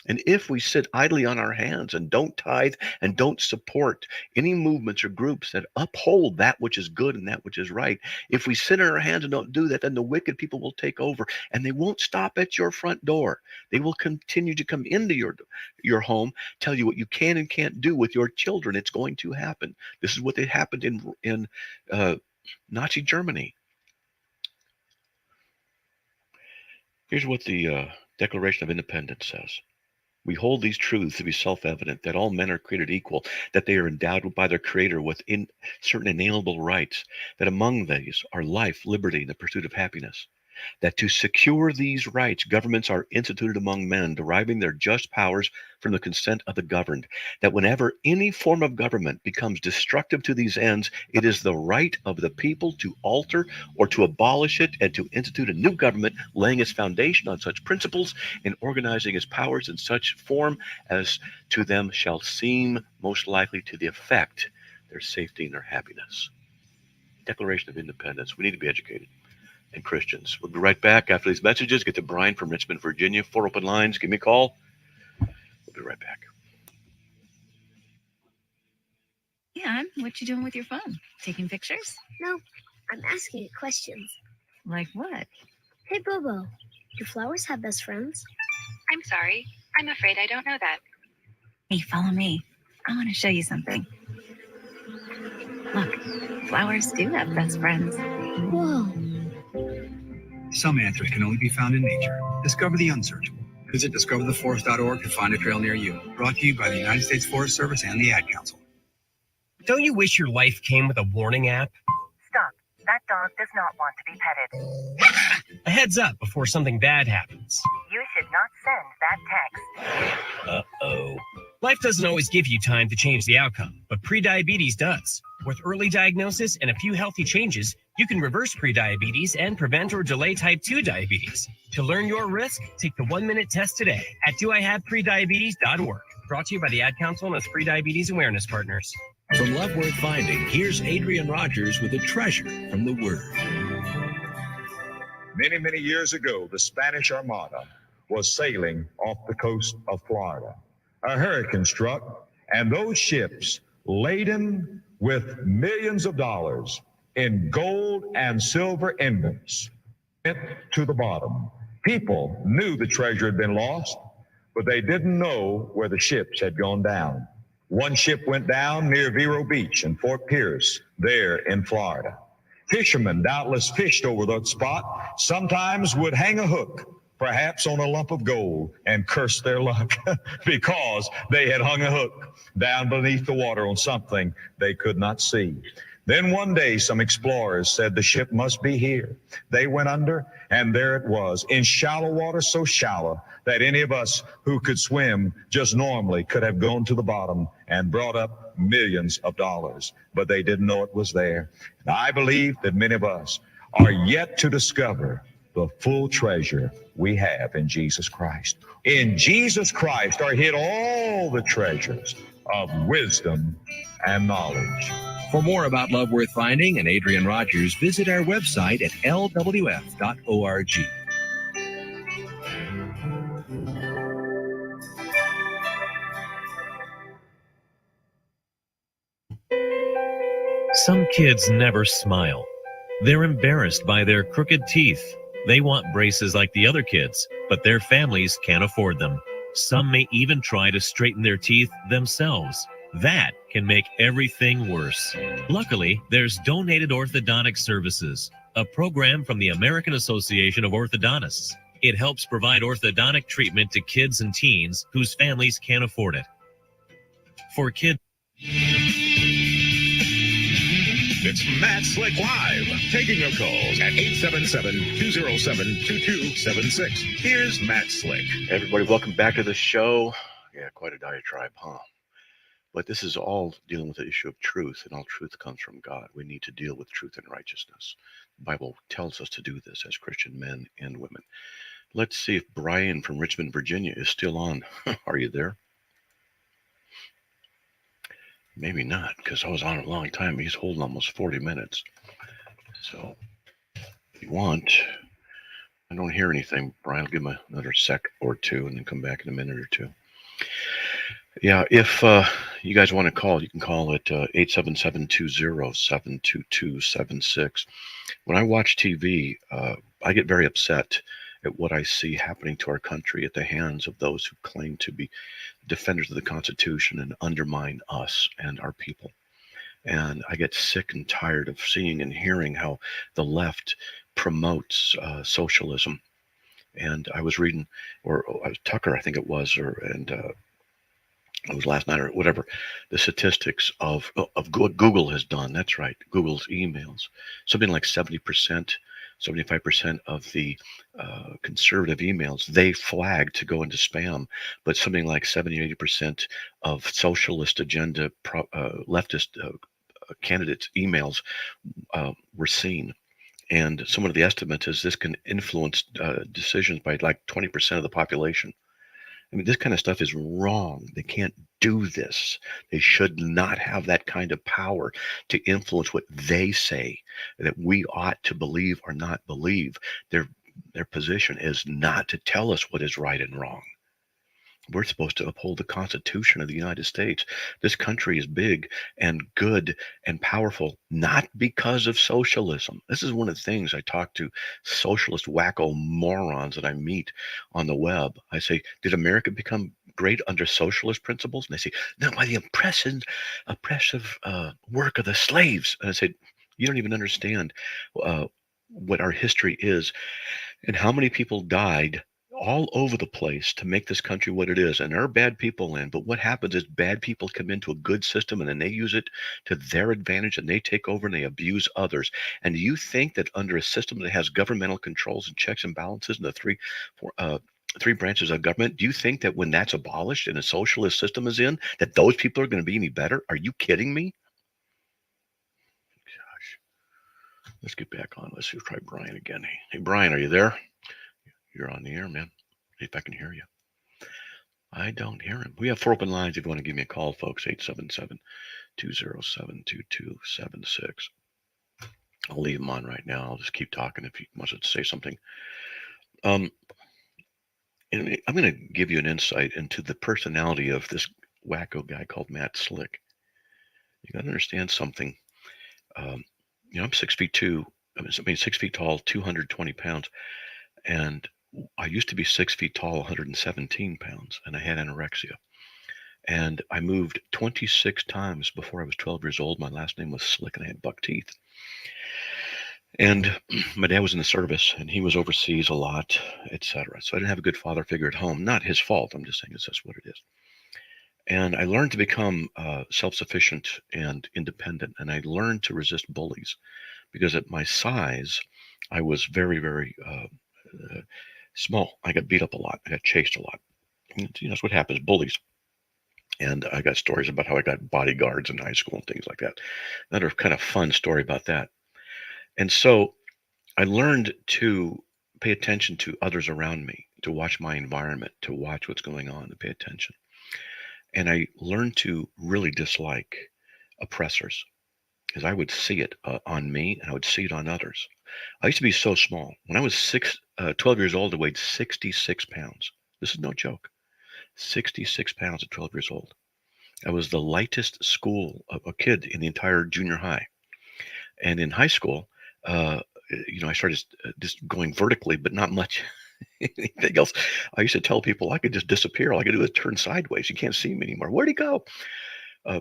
And if we sit idly on our hands and don't tithe and don't support any movements or groups that uphold that which is good and that which is right, if we sit on our hands and don't do that, then the wicked people will take over, and they won't stop at your front door. They will continue to come into your home, tell you what you can and can't do with your children. It's going to happen. This is what happened in Nazi Germany. Here's what the Declaration of Independence says. We hold these truths to be self-evident, that all men are created equal, that they are endowed by their Creator with certain inalienable rights, that among these are life, liberty, and the pursuit of happiness, that to secure these rights, governments are instituted among men, deriving their just powers from the consent of the governed, that whenever any form of government becomes destructive to these ends, it is the right of the people to alter or to abolish it and to institute a new government, laying its foundation on such principles and organizing its powers in such form as to them shall seem most likely to the effect their safety and their happiness. Declaration of Independence. We need to be educated and Christians. We'll be right back after these messages. Get to Brian from Richmond, Virginia. 4 open lines. Give me a call. We'll be right back. Yeah, what you doing with your phone? Taking pictures? No, I'm asking it questions. Like what? Hey, Bobo, do flowers have best friends? I'm sorry. I'm afraid I don't know that. Hey, follow me. I want to show you something. Look, flowers do have best friends. Whoa. Some answers can only be found in nature. Discover the unsearchable. Visit discovertheforest.org to find a trail near you. Brought to you by the United States Forest Service and the Ad Council. Don't you wish your life came with a warning app? Stop. That dog does not want to be petted. A heads up before something bad happens. You should not send that text. Uh-oh. Life doesn't always give you time to change the outcome, but prediabetes does. With early diagnosis and a few healthy changes, you can reverse prediabetes and prevent or delay type 2 diabetes. To learn your risk, take the 1-minute test today at doihaveprediabetes.org. Brought to you by the Ad Council and its Prediabetes Awareness Partners. From Love Worth Finding, here's Adrian Rogers with a treasure from the Word. Many, many years ago, the Spanish Armada was sailing off the coast of Florida. A hurricane struck, and those ships, laden with millions of dollars in gold and silver ingots, went to the bottom. People knew the treasure had been lost, but they didn't know where the ships had gone down. One ship went down near Vero Beach in Fort Pierce, there in Florida. Fishermen doubtless fished over that spot, sometimes would hang a hook, perhaps on a lump of gold, and curse their luck because they had hung a hook down beneath the water on something they could not see. Then one day some explorers said the ship must be here. They went under, and there it was, in shallow water, so shallow that any of us who could swim just normally could have gone to the bottom and brought up millions of dollars, but they didn't know it was there. And I believe that many of us are yet to discover the full treasure we have in Jesus Christ. In Jesus Christ are hid all the treasures of wisdom and knowledge. For more about Love Worth Finding and Adrian Rogers, visit our website at lwf.org. Some kids never smile. They're embarrassed by their crooked teeth. They want braces like the other kids, but their families can't afford them. Some may even try to straighten their teeth themselves. That can make everything worse. Luckily, there's Donated Orthodontic Services, a program from the American Association of Orthodontists. It helps provide orthodontic treatment to kids and teens whose families can't afford it. For kids, It's Matt Slick Live, taking your calls at 877-207-2276. Here's Matt Slick. Everybody, welcome back to the show. Yeah, quite a diatribe, huh? But this is all dealing with the issue of truth, and all truth comes from God. We need to deal with truth and righteousness. The Bible tells us to do this as Christian men and women. Let's see if Brian from Richmond, Virginia is still on. Are you there? Maybe not, because I was on a long time. He's holding almost 40 minutes. So if you want, I don't hear anything. Brian, I'll give him another sec or two and then come back in a minute or two. Yeah, if you guys want to call, you can call at 877-207-2276. When I watch TV, I get very upset at what I see happening to our country at the hands of those who claim to be defenders of the Constitution and undermine us and our people. And I get sick and tired of seeing and hearing how the left promotes socialism. And I was reading, or Tucker, I think it was, it was last night or whatever, the statistics of what Google has done. That's right, Google's emails. Something like 70% 75% of the conservative emails they flag to go into spam, but something like 70-80% of socialist agenda leftist candidates' emails were seen. And some of the estimates is this can influence decisions by like 20% of the population. I mean, this kind of stuff is wrong. They can't do this. They should not have that kind of power to influence what they say that we ought to believe or not believe. Their position is not to tell us what is right and wrong. We're supposed to uphold the Constitution of the United States. This country is big and good and powerful, not because of socialism. This is one of the things I talk to socialist wacko morons that I meet on the web. I say, did America become great under socialist principles? And they say, no, by the oppressive work of the slaves. And I said, you don't even understand what our history is and how many people died all over the place to make this country what it is. And there are bad people in, but what happens is bad people come into a good system and then they use it to their advantage and they take over and they abuse others. And do you think that under a system that has governmental controls and checks and balances and the three branches of government, do you think that when that's abolished and a socialist system is in, that those people are going to be any better? Are you kidding me? Gosh, let's get back on. Let's try Brian again. Hey, Brian, are you there? You're on the air, man. See if I can hear you. I don't hear him. We have 4 open lines if you want to give me a call, folks. 877-207-2276. I'll leave him on right now. I'll just keep talking if he wants to say something. And I'm going to give you an insight into the personality of this wacko guy called Matt Slick. You got to understand something. I'm 6'2". I mean 6 feet tall, 220 pounds. And I used to be 6 feet tall, 117 pounds, and I had anorexia. And I moved 26 times before I was 12 years old. My last name was Slick, and I had buck teeth. And my dad was in the service, and he was overseas a lot, etc. So I didn't have a good father figure at home. Not his fault. I'm just saying it's just what it is. And I learned to become self-sufficient and independent, and I learned to resist bullies because at my size, I was very, very small. I got beat up a lot. I got chased a lot. And, that's what happens, bullies. And I got stories about how I got bodyguards in high school and things like that. Another kind of fun story about that. And so I learned to pay attention to others around me, to watch my environment, to watch what's going on, to pay attention. And I learned to really dislike oppressors because I would see it on me and I would see it on others. I used to be so small. When I was 12 years old, I weighed 66 pounds. This is no joke. 66 pounds at 12 years old. I was the lightest a kid in the entire junior high. And in high school, I started just going vertically, but not much anything else. I used to tell people I could just disappear. All I could do is turn sideways. You can't see me anymore. Where'd he go?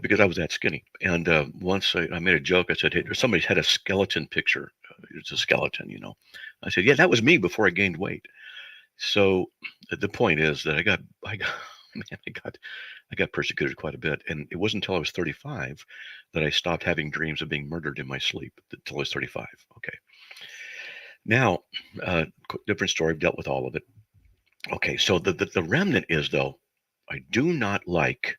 Because I was that skinny. And once I made a joke. I said, hey, somebody's had a skeleton picture. It's a skeleton, I said, yeah, that was me before I gained weight. So the point is that I got persecuted quite a bit. And it wasn't until I was 35 that I stopped having dreams of being murdered in my sleep until I was 35. Okay. Now, different story. I've dealt with all of it. Okay. So the remnant is, though, I do not like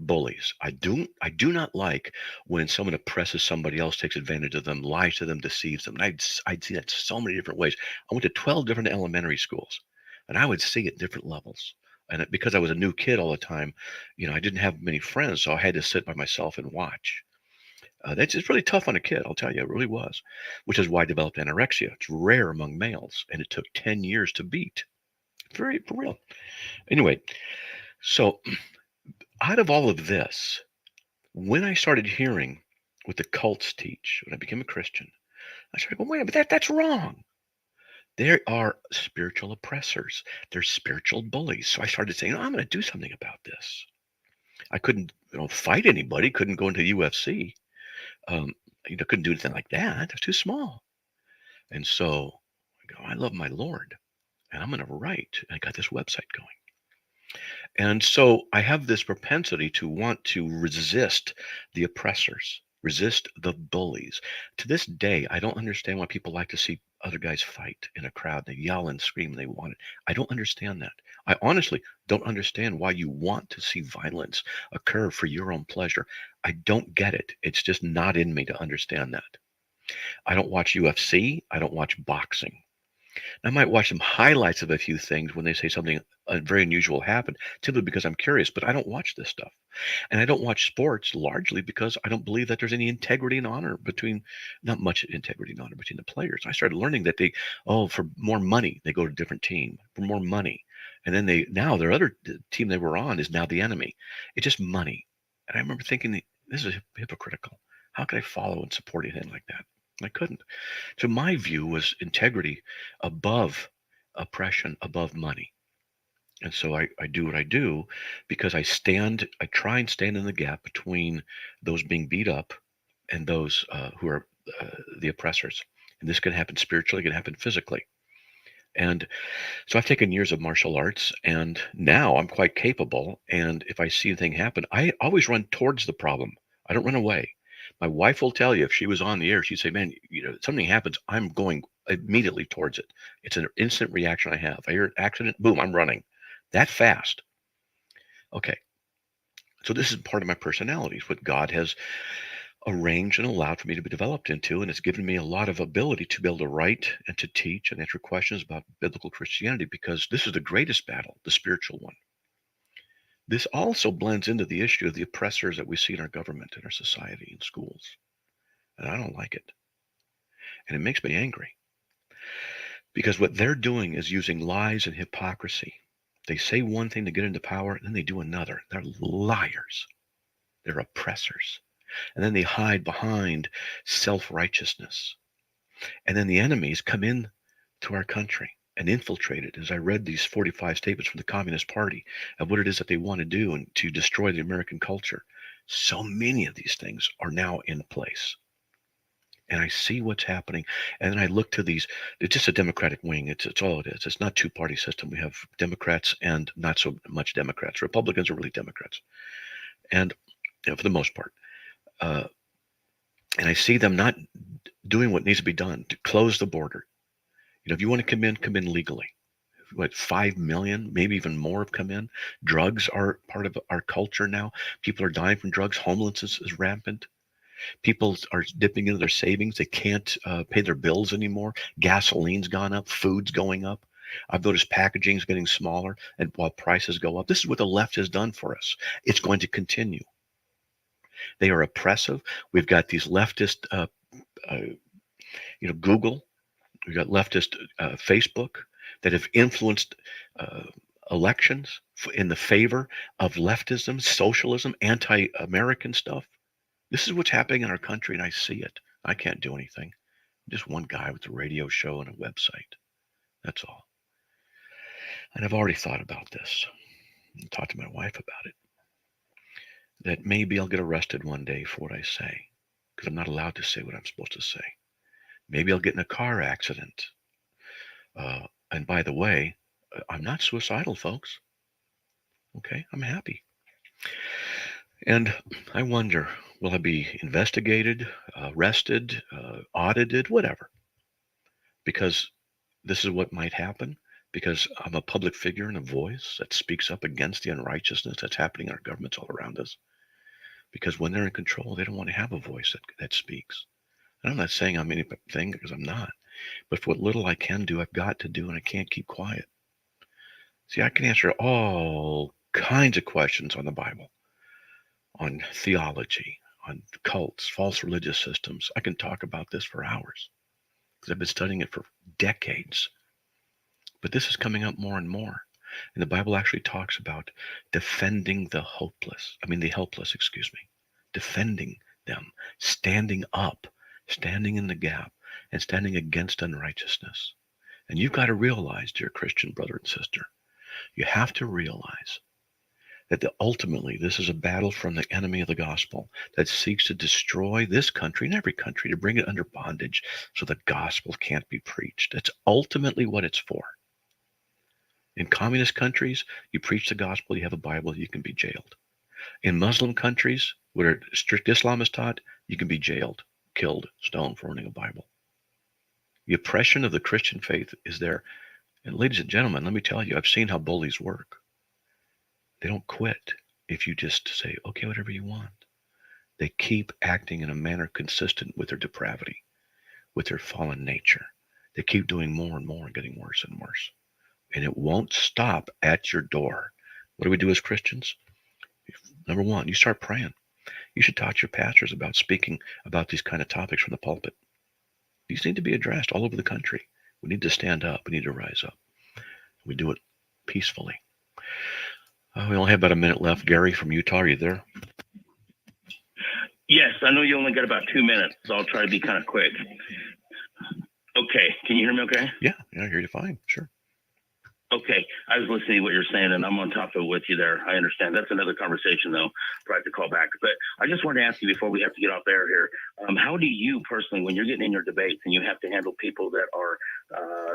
bullies. I do not like when someone oppresses somebody else, takes advantage of them, lies to them, deceives them. And I'd see that so many different ways. I went to 12 different elementary schools, and I would see it different levels. And because I was a new kid all the time, I didn't have many friends, so I had to sit by myself and watch. It's really tough on a kid, I'll tell you. It really was, which is why I developed anorexia. It's rare among males, and it took 10 years to beat. For real. Anyway, so out of all of this, when I started hearing what the cults teach, when I became a Christian, I started going, wait, but that's wrong. There are spiritual oppressors. There's spiritual bullies. So I started saying, I'm going to do something about this. I couldn't fight anybody, couldn't go into the UFC. Couldn't do anything like that. I was too small. And so I go, I love my Lord, and I'm going to write. And I got this website going. And so I have this propensity to want to resist the oppressors, resist the bullies. To this day, I don't understand why people like to see other guys fight in a crowd. They yell and scream and they want it. I don't understand that. I honestly don't understand why you want to see violence occur for your own pleasure. I don't get it. It's just not in me to understand that. I don't watch UFC. I don't watch boxing. I might watch some highlights of a few things when they say something very unusual happened, simply because I'm curious, but I don't watch this stuff. And I don't watch sports largely because I don't believe that there's any integrity and honor not much integrity and honor between the players. I started learning that for more money, they go to a different team, for more money. And then now their other team they were on is now the enemy. It's just money. And I remember thinking, this is hypocritical. How could I follow and support anything like that? I couldn't. So my view was integrity above oppression, above money. And so I do what I do because I try and stand in the gap between those being beat up and those who are the oppressors. And this can happen spiritually, it can happen physically. And so I've taken years of martial arts, and now I'm quite capable. And if I see anything happen, I always run towards the problem. I don't run away. My wife will tell you, if she was on the air, she'd say, man, something happens, I'm going immediately towards it. It's an instant reaction I have. I hear an accident, boom, I'm running. That fast. Okay. So this is part of my personality. It's what God has arranged and allowed for me to be developed into, and it's given me a lot of ability to be able to write and to teach and answer questions about biblical Christianity, because this is the greatest battle, the spiritual one. This also blends into the issue of the oppressors that we see in our government, in our society, in schools. And I don't like it. And it makes me angry. Because what they're doing is using lies and hypocrisy. They say one thing to get into power, and then they do another. They're liars. They're oppressors. And then they hide behind self-righteousness. And then the enemies come in to our country and infiltrate it. As I read these 45 statements from the Communist Party of what it is that they want to do and to destroy the American culture, so many of these things are now in place. And I see what's happening. And then I look to these, it's just a Democratic wing. It's all it is. It's not two-party system. We have Democrats and not so much Democrats. Republicans are really Democrats. And for the most part. And I see them not doing what needs to be done to close the border. If you want to come in legally. What, 5 million, maybe even more have come in. Drugs are part of our culture now. People are dying from drugs. Homelessness is rampant. People are dipping into their savings. They can't pay their bills anymore. Gasoline's gone up. Food's going up. I've noticed packaging's getting smaller, and while prices go up. This is what the left has done for us. It's going to continue. They are oppressive. We've got these leftist, Google. We've got leftist Facebook that have influenced elections in the favor of leftism, socialism, anti-American stuff. This is what's happening in our country, and I see it. I can't do anything. I'm just one guy with a radio show and a website. That's all. And I've already thought about this and talked to my wife about it. That maybe I'll get arrested one day for what I say, because I'm not allowed to say what I'm supposed to say. Maybe I'll get in a car accident. And by the way, I'm not suicidal, folks. Okay, I'm happy. And I wonder, will I be investigated, arrested, audited, whatever? Because this is what might happen, because I'm a public figure and a voice that speaks up against the unrighteousness that's happening in our governments all around us. Because when they're in control, they don't want to have a voice that speaks. And I'm not saying I'm anything, because I'm not. But for what little I can do, I've got to do, and I can't keep quiet. See, I can answer all kinds of questions on the Bible, on theology, on cults, false religious systems. I can talk about this for hours, because I've been studying it for decades. But this is coming up more and more. And the Bible actually talks about defending the helpless, defending them, standing up, standing in the gap, and standing against unrighteousness. And you've got to realize, dear Christian brother and sister, you have to realize that ultimately this is a battle from the enemy of the gospel that seeks to destroy this country and every country, to bring it under bondage so the gospel can't be preached. That's ultimately what it's for. In communist countries, you preach the gospel, you have a Bible, you can be jailed. In Muslim countries, where strict Islam is taught, you can be jailed, killed, stoned for owning a Bible. The oppression of the Christian faith is there. And ladies and gentlemen, let me tell you, I've seen how bullies work. They don't quit if you just say, okay, whatever you want. They keep acting in a manner consistent with their depravity, with their fallen nature. They keep doing more and more and getting worse and worse. And it won't stop at your door. What do we do as Christians? Number one, you start praying. You should talk to your pastors about speaking about these kind of topics from the pulpit. These need to be addressed all over the country. We need to stand up. We need to rise up. We do it peacefully. We only have about a minute left. Gary from Utah, are you there? Yes, I know you only got about 2 minutes, so I'll try to be kind of quick. Okay, can you hear me okay? Yeah, I hear you fine. Sure. Okay, I was listening to what you're saying, and I'm on top of it with you there. I understand. That's another conversation, though. Probably have to call back. But I just wanted to ask you before we have to get off air here, how do you personally, when you're getting in your debates and you have to handle people that are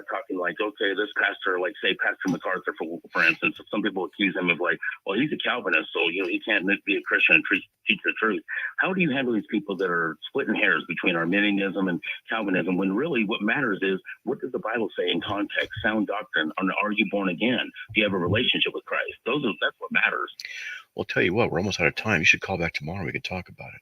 talking like, okay, this pastor, like say Pastor MacArthur, for instance, some people accuse him of like, well, he's a Calvinist, so he can't be a Christian and teach the truth. How do you handle these people that are splitting hairs between Arminianism and Calvinism when really what matters is what does the Bible say in context, sound doctrine, are you born again? Do you have a relationship with Christ? That's what matters. Well, I'll tell you what, we're almost out of time. You should call back tomorrow. We can talk about it.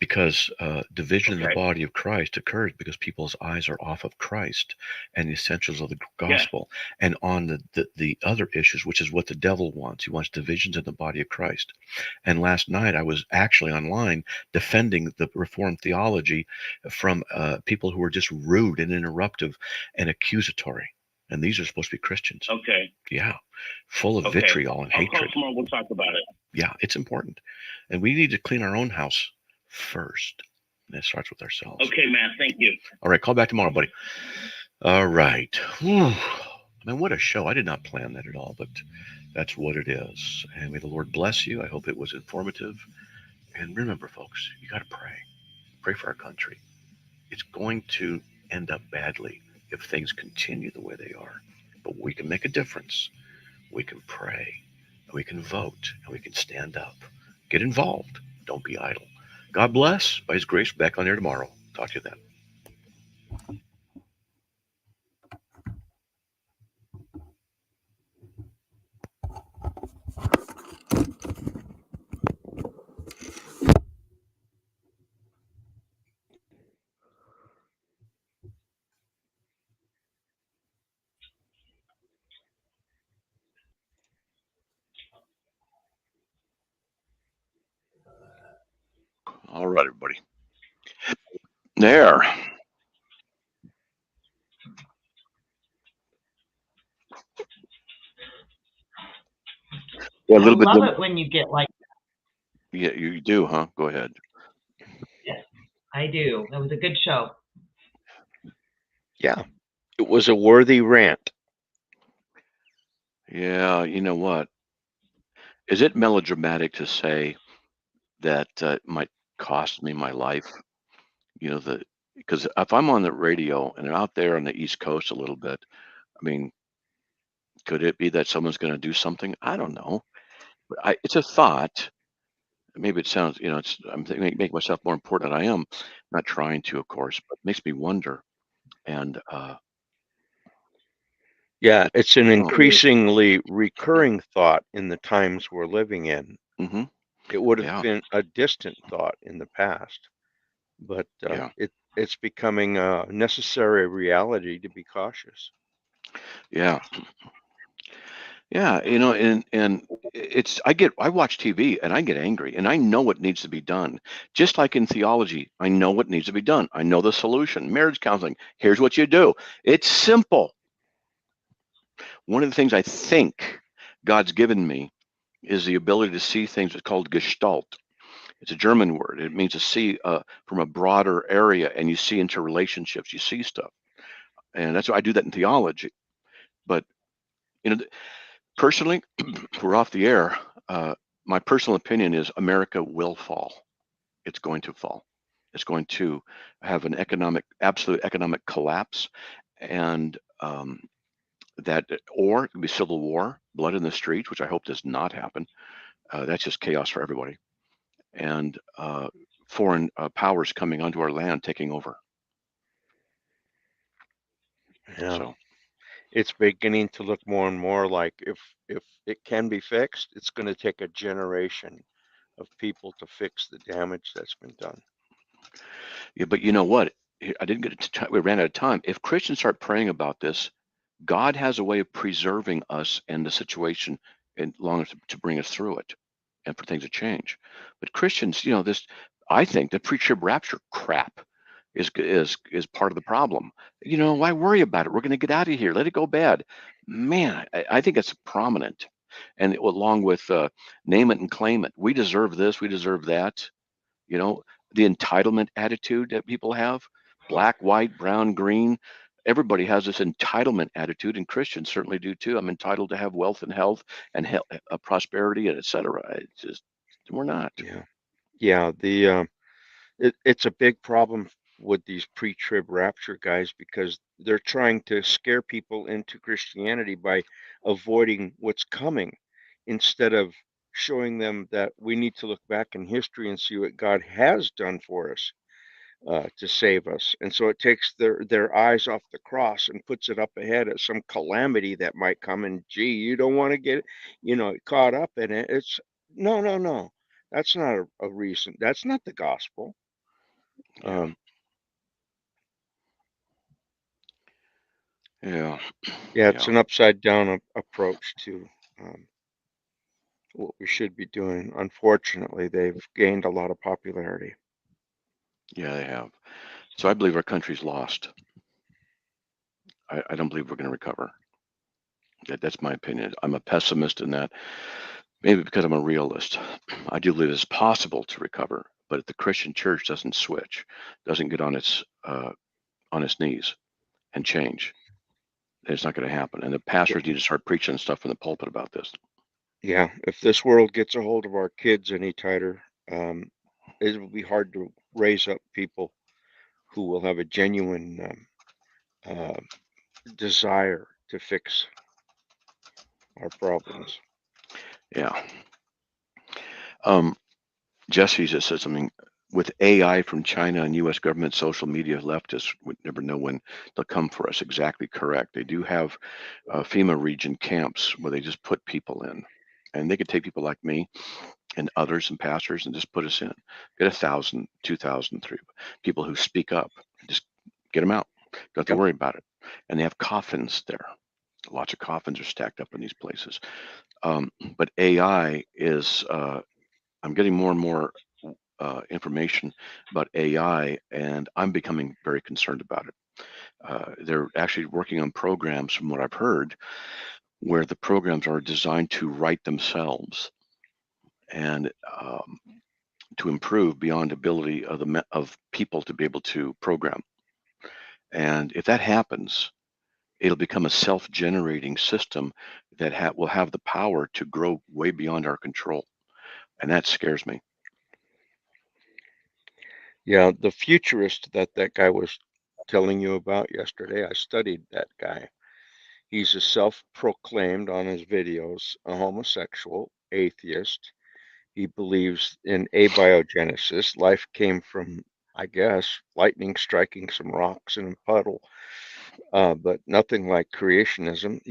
Because division in the body of Christ occurs because people's eyes are off of Christ and the essentials of the gospel, and on the other issues, which is what the devil wants. He wants divisions in the body of Christ. And last night I was actually online defending the Reformed theology from people who were just rude and interruptive and accusatory. And these are supposed to be Christians. Okay. Yeah. Full of vitriol and hatred. I'll call tomorrow. We'll talk about it. Yeah, it's important. And we need to clean our own house first. And it starts with ourselves. Okay, Matt. Thank you. All right. Call back tomorrow, buddy. All right. Whew. Man, what a show. I did not plan that at all, but that's what it is. And may the Lord bless you. I hope it was informative. And remember, folks, you got to pray. Pray for our country. It's going to end up badly if things continue the way they are. But we can make a difference. We can pray. And we can vote. And we can stand up. Get involved. Don't be idle. God bless. By His grace, back on air tomorrow. Talk to you then. All right, everybody. There. Yeah, a little bit. I love it when you get like. Yeah, you do, huh? Go ahead. Yes, I do. That was a good show. Yeah, it was a worthy rant. Yeah, you know what? Is it melodramatic to say that it might cost me my life? You know, because if I'm on the radio and out there on the East Coast a little bit, I mean, could it be that someone's going to do something? I don't know. But it's a thought. Maybe it sounds, I'm making myself more important than I am. Not trying to, of course, but it makes me wonder. And yeah, it's an increasingly recurring thought in the times we're living in. Mm-hmm. It would have been a distant thought in the past, but it's becoming a necessary reality to be cautious. Yeah. Yeah, and I watch TV and I get angry and I know what needs to be done. Just like in theology, I know what needs to be done. I know the solution. Marriage counseling, here's what you do. It's simple. One of the things I think God's given me is the ability to see things. It's called Gestalt. It's a German word. It means to see from a broader area, and you see into relationships. You see stuff, and that's why I do that in theology. But personally, we're off the air. My personal opinion is America will fall. It's going to fall. It's going to have an absolute economic collapse, and or it could be civil war, blood in the streets, which I hope does not happen. That's just chaos for everybody, and foreign powers coming onto our land, taking over. Yeah. So It's beginning to look more and more like if it can be fixed, it's going to take a generation of people to fix the damage that's been done. yeah, but you know what? I didn't get to we ran out of time. If Christians start praying about this, God has a way of preserving us in the situation and long enough to bring us through it and for things to change. But Christians, this I think the pre-trib rapture crap is part of the problem. Why worry about it? We're going to get out of here. Let it go bad. Man, I think it's prominent. And along with name it and claim it. We deserve this. We deserve that. You know, the entitlement attitude that people have, black, white, brown, green. Everybody has this entitlement attitude, and Christians certainly do too. I'm entitled to have wealth and health and prosperity, and etc. It's just we're not. Yeah. Yeah. It's a big problem with these pre-trib rapture guys because they're trying to scare people into Christianity by avoiding what's coming instead of showing them that we need to look back in history and see what God has done for us to save us. And so it takes their eyes off the cross and puts it up ahead at some calamity that might come. And gee, you don't want to get, caught up in it. It's no, no, no. That's not a reason. That's not the gospel. Yeah. Yeah. Yeah, it's an upside down approach to what we should be doing. Unfortunately, they've gained a lot of popularity. Yeah, they have. So I believe our country's lost. I don't believe we're going to recover. That's my opinion. I'm a pessimist in that, maybe because I'm a realist. I do believe it's possible to recover, but if the Christian church doesn't switch, doesn't get on its knees and change, it's not going to happen. And the pastors need to start preaching stuff in the pulpit about this. Yeah, if this world gets a hold of our kids any tighter, it will be hard to raise up people who will have a genuine desire to fix our problems. Yeah. Jesse just said something. With AI from China and U.S. government, social media, leftists would never know when they'll come for us. Exactly correct. They do have FEMA region camps where they just put people in, and they could take people like me and others and pastors and just put us in. Get 1,000, 2,000, 3 people who speak up. Just get them out. Don't have to worry about it. And they have coffins there. Lots of coffins are stacked up in these places. But AI is. I'm getting more and more information about AI, and I'm becoming very concerned about it. They're actually working on programs, from what I've heard, where the programs are designed to write themselves and to improve beyond ability of people to be able to program. And if that happens, it'll become a self-generating system that will have the power to grow way beyond our control, and that scares me. Yeah, the futurist that guy was telling you about yesterday, I studied that guy. He's a self-proclaimed on his videos a homosexual, atheist. He believes in abiogenesis. Life came from, I guess, lightning striking some rocks in a puddle, but nothing like creationism.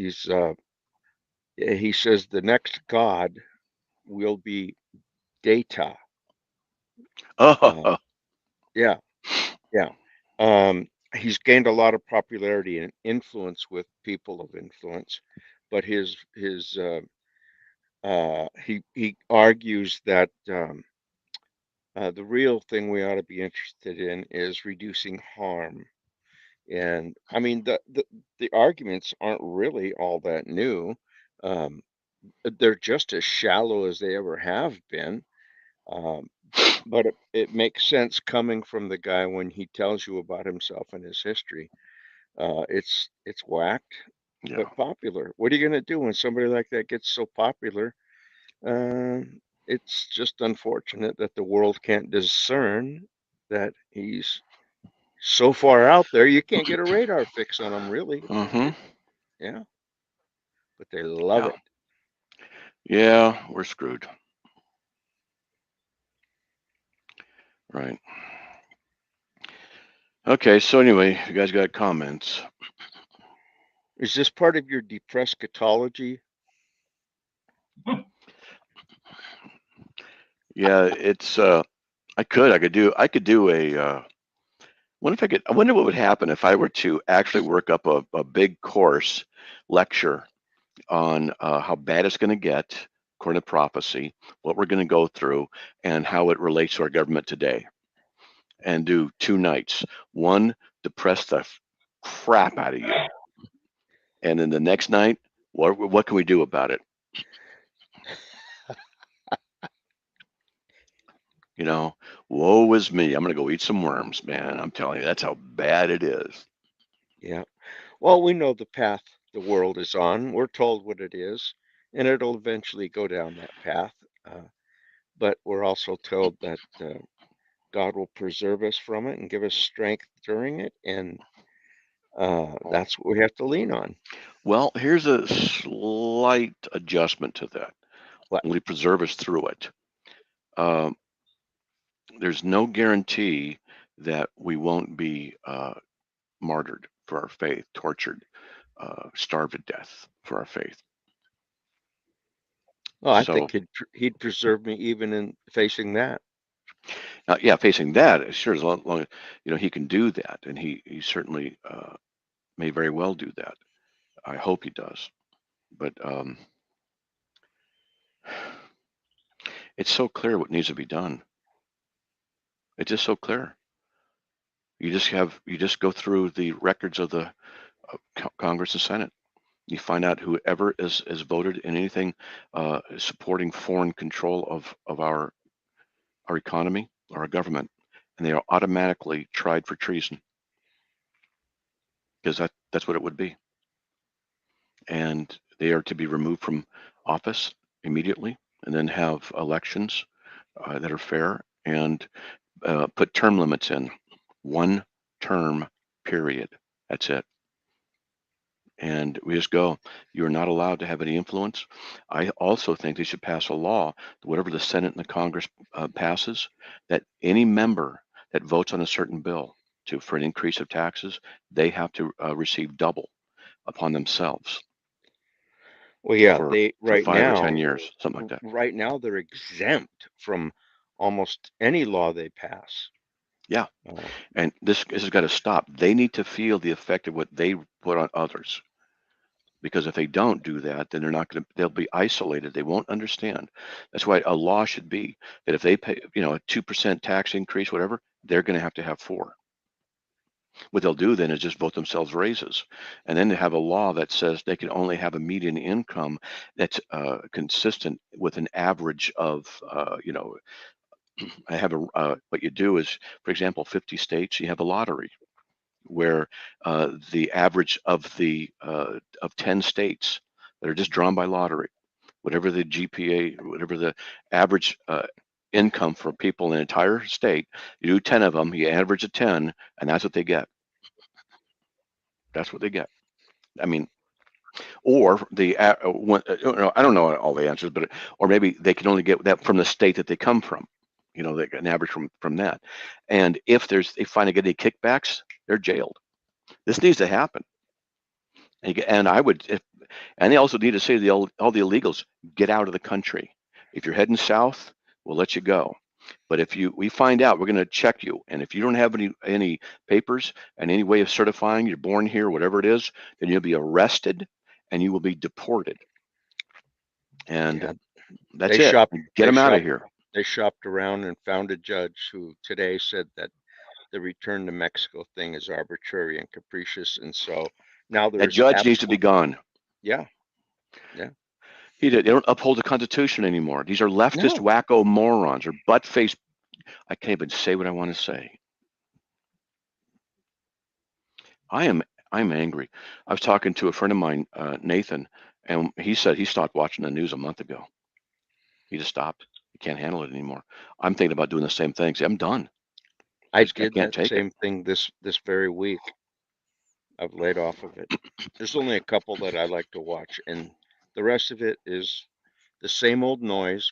He says the next God will be data. Yeah, yeah. He's gained a lot of popularity and influence with people of influence, but he argues that the real thing we ought to be interested in is reducing harm. And I mean, the arguments aren't really all that new. Um, they're just as shallow as they ever have been. But it makes sense coming from the guy when he tells you about himself and his history. It's whacked, but popular. What are you going to do when somebody like that gets so popular? It's just unfortunate that the world can't discern that he's so far out there, you can't get a radar fix on him, really. Yeah. But they love it. Yeah, we're screwed. Right. Okay, so anyway, you guys got comments. Is this part of your depresscatology? Yeah, it's I could do a I wonder what would happen if I were to actually work up a big course lecture on how bad it's going to get according to prophecy, what we're going to go through, and how it relates to our government today, and do 2 nights. One, depress the crap out of you, and then the next night, what can we do about it? You know, woe is me. I'm going to go eat some worms, man. I'm telling you, that's how bad it is. Yeah. Well, we know the path the world is on. We're told what it is, and it'll eventually go down that path. But we're also told that God will preserve us from it and give us strength during it, and that's what we have to lean on. Well, here's a slight adjustment to that. What? Will He preserve us through it? Um, there's no guarantee that we won't be martyred for our faith, tortured, starved to death for our faith. Well, I So, think he'd preserve me even in facing that. yeah, facing that, sure, as long as He can do that, and He certainly may very well do that. I hope He does, but it's so clear what needs to be done. It's just so clear. You just go through the records of the Congress and Senate. You find out whoever is voted in anything supporting foreign control of our economy or our government, and they are automatically tried for treason, because that's what it would be. And they are to be removed from office immediately, and then have elections that are fair, and put term limits in. 1 term period. That's it. And we just go, you're not allowed to have any influence. I also think they should pass a law that whatever the Senate and the Congress passes, that any member that votes on a certain bill for an increase of taxes, they have to receive double upon themselves. Well, yeah, for they 5 or 10 years, something like that. right now they're exempt from almost any law they pass. Yeah, and this has got to stop. They need to feel the effect of what they put on others. Because if they don't do that, then they'll be isolated. They won't understand. That's why a law should be that if they pay, a 2% tax increase, whatever, they're going to have 4. What they'll do then is just vote themselves raises. And then they have a law that says they can only have a median income that's consistent with an average of, I have what you do is, for example, 50 states, you have a lottery where the average of 10 states that are just drawn by lottery, whatever the GPA, whatever the average income for people in an entire state, you do 10 of them, you average a 10, and that's what they get. That's what they get. I mean, or I don't know all the answers, but or maybe they can only get that from the state that they come from. They get an average from that. And if they find any kickbacks, they're jailed. This needs to happen. And they also need to say to all the illegals, get out of the country. If you're heading south, we'll let you go. But if we find out, we're going to check you. And if you don't have any papers and any way of certifying you're born here, whatever it is, then you'll be arrested and you will be deported. And that's it. Get them out of here. They shopped around and found a judge who today said that the return to Mexico thing is arbitrary and capricious. And so now that judge needs to be gone. Yeah. They don't uphold the Constitution anymore. These are leftist wacko morons or butt-faced. I can't even say what I want to say. I'm angry. I was talking to a friend of mine, Nathan, and he said he stopped watching the news a month ago. He just stopped. He can't handle it anymore. I'm thinking about doing the same thing. See, I'm done. I did that same thing this very week. I've laid off of it. There's only a couple that I like to watch, and the rest of it is the same old noise,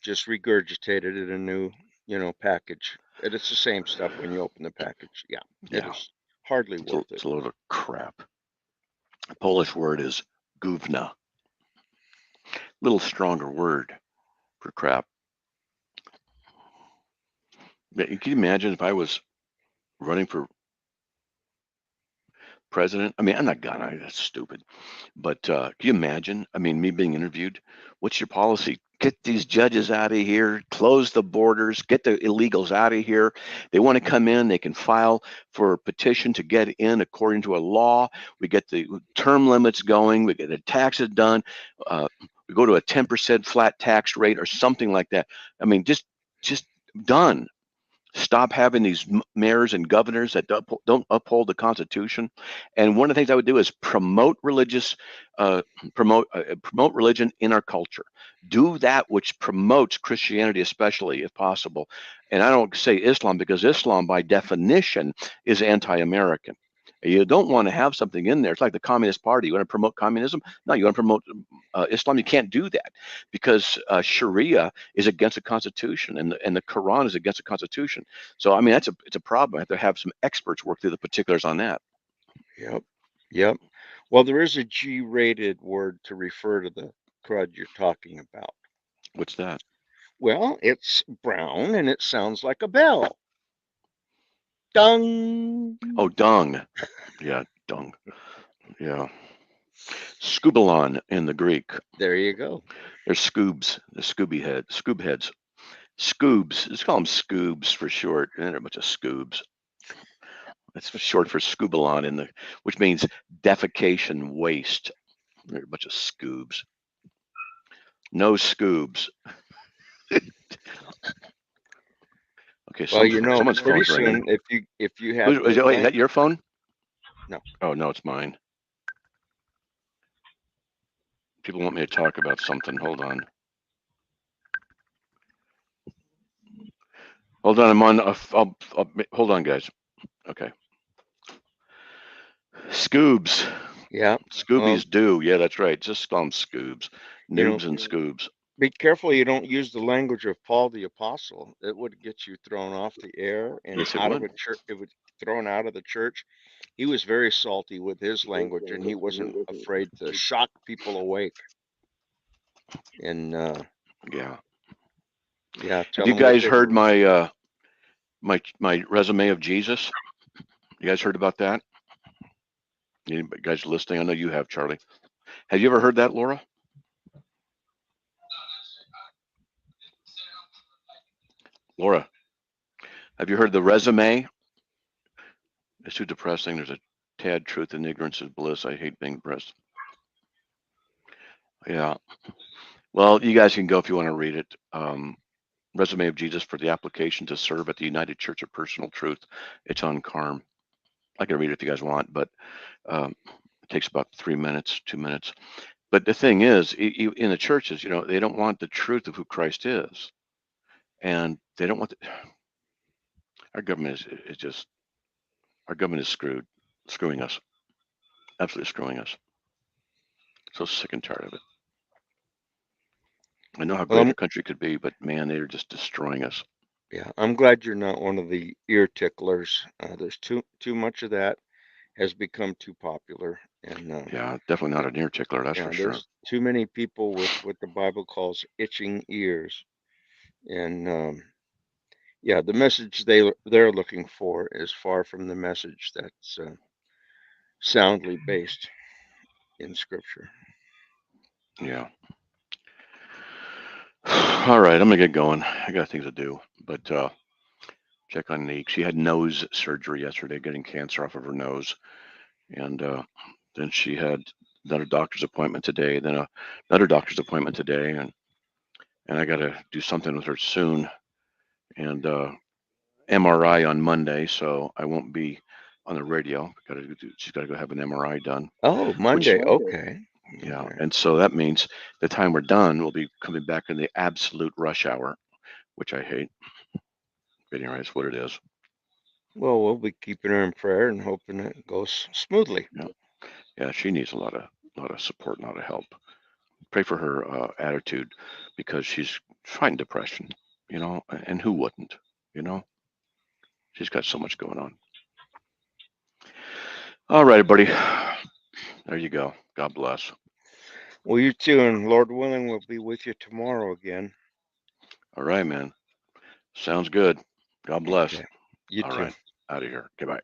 just regurgitated in a new, package. And it's the same stuff when you open the package. Yeah. It is hardly worth it. It's a load of crap. The Polish word is gówna. Little stronger word for crap. Can you imagine if I was running for president? I mean, I'm not gonna. That's stupid. But can you imagine? I mean, me being interviewed. What's your policy? Get these judges out of here. Close the borders. Get the illegals out of here. They want to come in. They can file for a petition to get in according to a law. We get the term limits going. We get the taxes done. We go to a 10% flat tax rate or something like that. I mean, just done. Stop having these mayors and governors that don't uphold the Constitution. And one of the things I would do is promote promote religion in our culture. Do that which promotes Christianity, especially if possible. And I don't say Islam because Islam, by definition, is anti-American. You don't want to have something in there. It's like the Communist Party. You want to promote communism? No, you want to promote Islam. You can't do that because Sharia is against the Constitution, and the Quran is against the Constitution. So I mean, it's a problem. I have to have some experts work through the particulars on that. Yep. Well, there is a G-rated word to refer to the crud you're talking about. What's that? Well, it's brown and it sounds like a bell. Dung. Oh, dung. Yeah, dung. Yeah. Scubalon in the Greek. There you go. There's scoobs, the scoob heads. Scoobs. Let's call them scoobs for short. And they're a bunch of scoobs. That's short for scubalon which means defecation waste. They're a bunch of scoobs. No scoobs. Okay, well, someone's pretty phone's soon, ringing. if you have, is that your phone? No. Oh no, it's mine. People want me to talk about something. Hold on. Hold on. I'm on. I'll hold on, guys. Okay. Scoobs. Yeah. Scoobies do. Yeah, that's right. Just call them scoobs. Noobs and scoobs. Be careful you don't use the language of Paul the Apostle. It would get you thrown off the air and out of a church. It would thrown out of the church. He was very salty with his language, and he wasn't afraid to shock people awake. And yeah. Have you guys heard my my resume of Jesus? You guys heard about that? You guys listening? I know you have, Charlie. Have you ever heard that, Laura? Laura, have you heard the resume? It's too depressing. There's a tad truth and ignorance is bliss. I hate being depressed. Yeah. Well, you guys can go if you want to read it. Resume of Jesus for the application to serve at the United Church of Personal Truth. It's on CARM. I can read it if you guys want, but it takes about 3 minutes, 2 minutes. But the thing is, in the churches, they don't want the truth of who Christ is. And they don't want our government is just, our government is screwing us, absolutely screwing us. So sick and tired of it. I know how great a country could be, but man, they're just destroying us. Yeah, I'm glad you're not one of the ear ticklers. There's too much of that has become too popular, and yeah, definitely not an ear tickler. That's for sure. There's too many people with what the Bible calls itching ears, and the message they're looking for is far from the message that's soundly based in Scripture. Yeah. All right, I'm gonna get going. I got things to do, but check on Neek. She had nose surgery yesterday, getting cancer off of her nose, and then she had another doctor's appointment today. Then another doctor's appointment today, and I got to do something with her soon, and MRI on Monday, so I won't be on the radio. She's got to go have an MRI done. Oh, Monday. Okay. Yeah, and so that means the time we're done, we'll be coming back in the absolute rush hour, which I hate. But anyway, that's what it is. Well, we'll be keeping her in prayer and hoping it goes smoothly. Yeah, she needs a lot of support, a lot of help. Pray for her attitude, because she's fighting depression, and who wouldn't, She's got so much going on. All right, buddy. There you go. God bless. Well, you too, and Lord willing, we'll be with you tomorrow again. All right, man. Sounds good. God bless. Okay. You All too. right. Out of here. Goodbye.